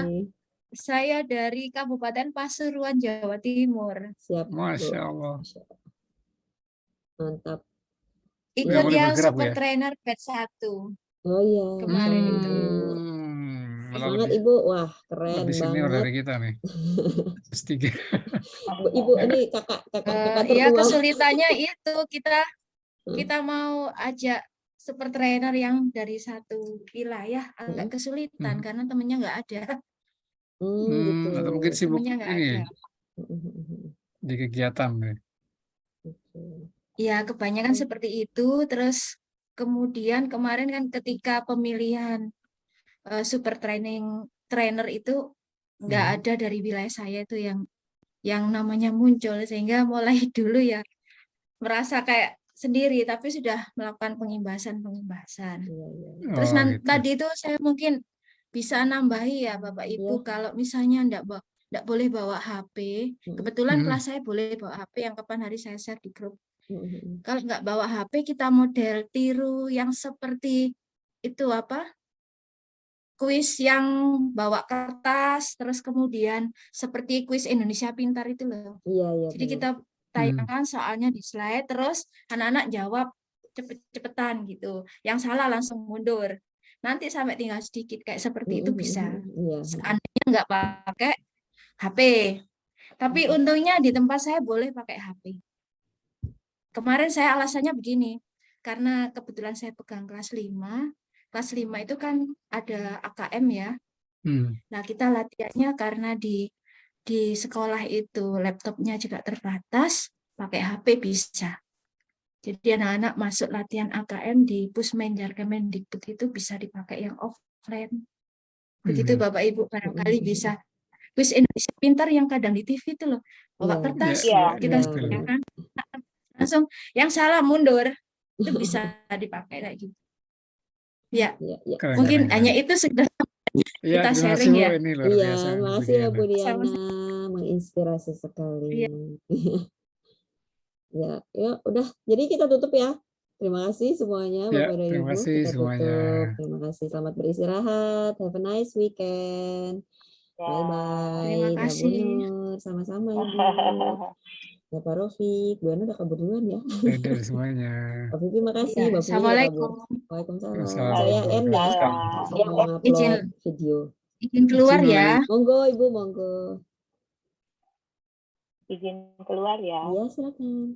Saya dari Kabupaten Pasuruan, Jawa Timur. Siap. Bu. Masya Allah. Mantap. Udah Ikut mulai yang bergerak, Bu, super ya? trainer batch 1 Oh iya. kemarin itu. Malah Semangat lebih, Ibu. Wah, keren lebih senior banget. dari kita nih. S3. Ibu ini kakak Iya, tertua. kesulitannya itu kita mau ajak super trainer yang dari satu wilayah agak kesulitan karena temennya nggak ada. Gitu. Atau mungkin sibuk Temennya nggak ini ada. di kegiatan nih. Ya, kebanyakan seperti itu. Terus kemudian kemarin kan ketika pemilihan super trainer itu nggak ada dari wilayah saya itu yang namanya muncul, sehingga mulai dulu ya merasa kayak sendiri, tapi sudah melakukan pengimbasan. Terus Gitu. tadi itu saya mungkin bisa nambahi ya Bapak Ibu, kalau misalnya nggak boleh bawa HP, kebetulan kelas saya boleh bawa HP yang kapan hari saya share di grup. Kalau nggak bawa HP, kita model tiru yang seperti itu kuis yang bawa kertas, terus kemudian seperti kuis Indonesia Pintar itu loh. Iya. Jadi kita tayangkan soalnya di slide, terus anak-anak jawab cepet-cepetan gitu. Yang salah langsung mundur. Nanti sampai tinggal sedikit kayak seperti itu bisa. Seandainya nggak pakai HP. Tapi untungnya di tempat saya boleh pakai HP. Kemarin saya alasannya begini, karena kebetulan saya pegang kelas 5. Kelas 5 itu kan ada AKM ya. Nah, kita latihannya karena di sekolah itu laptopnya juga terbatas, pakai HP bisa. Jadi anak-anak masuk latihan AKM di Pusmenjar Kemendikbud itu bisa dipakai yang offline. Begitu Bapak Ibu, barangkali bisa. Kuis Indonesia Pintar yang kadang di TV itu loh, bawa kertas, kita kan langsung yang salah mundur, itu bisa dipakai kayak gitu. Ya, mungkin hanya itu sudah kita sharing ya. Iya, terima kasih ya Bu Diana, menginspirasi sekali. Ya, udah. Jadi kita tutup ya. Terima kasih semuanya Bapak dan Ibu. Terima kasih Kita semuanya. tutup. Terima kasih. Selamat beristirahat. Have a nice weekend. Bye-bye. Terima kasih. Sama-sama Ibu. Bapak Rafiq, Bu Ana udah kabur duluan ya. Dadah semuanya. Pak Vivi makasih, Bapak Assalamualaikum. Waalaikumsalam. Waalaikumsalam. Saya N ya. Saya mau upload video. Izin keluar ya. Monggo Ibu, monggo. izin keluar ya. Iya, silakan.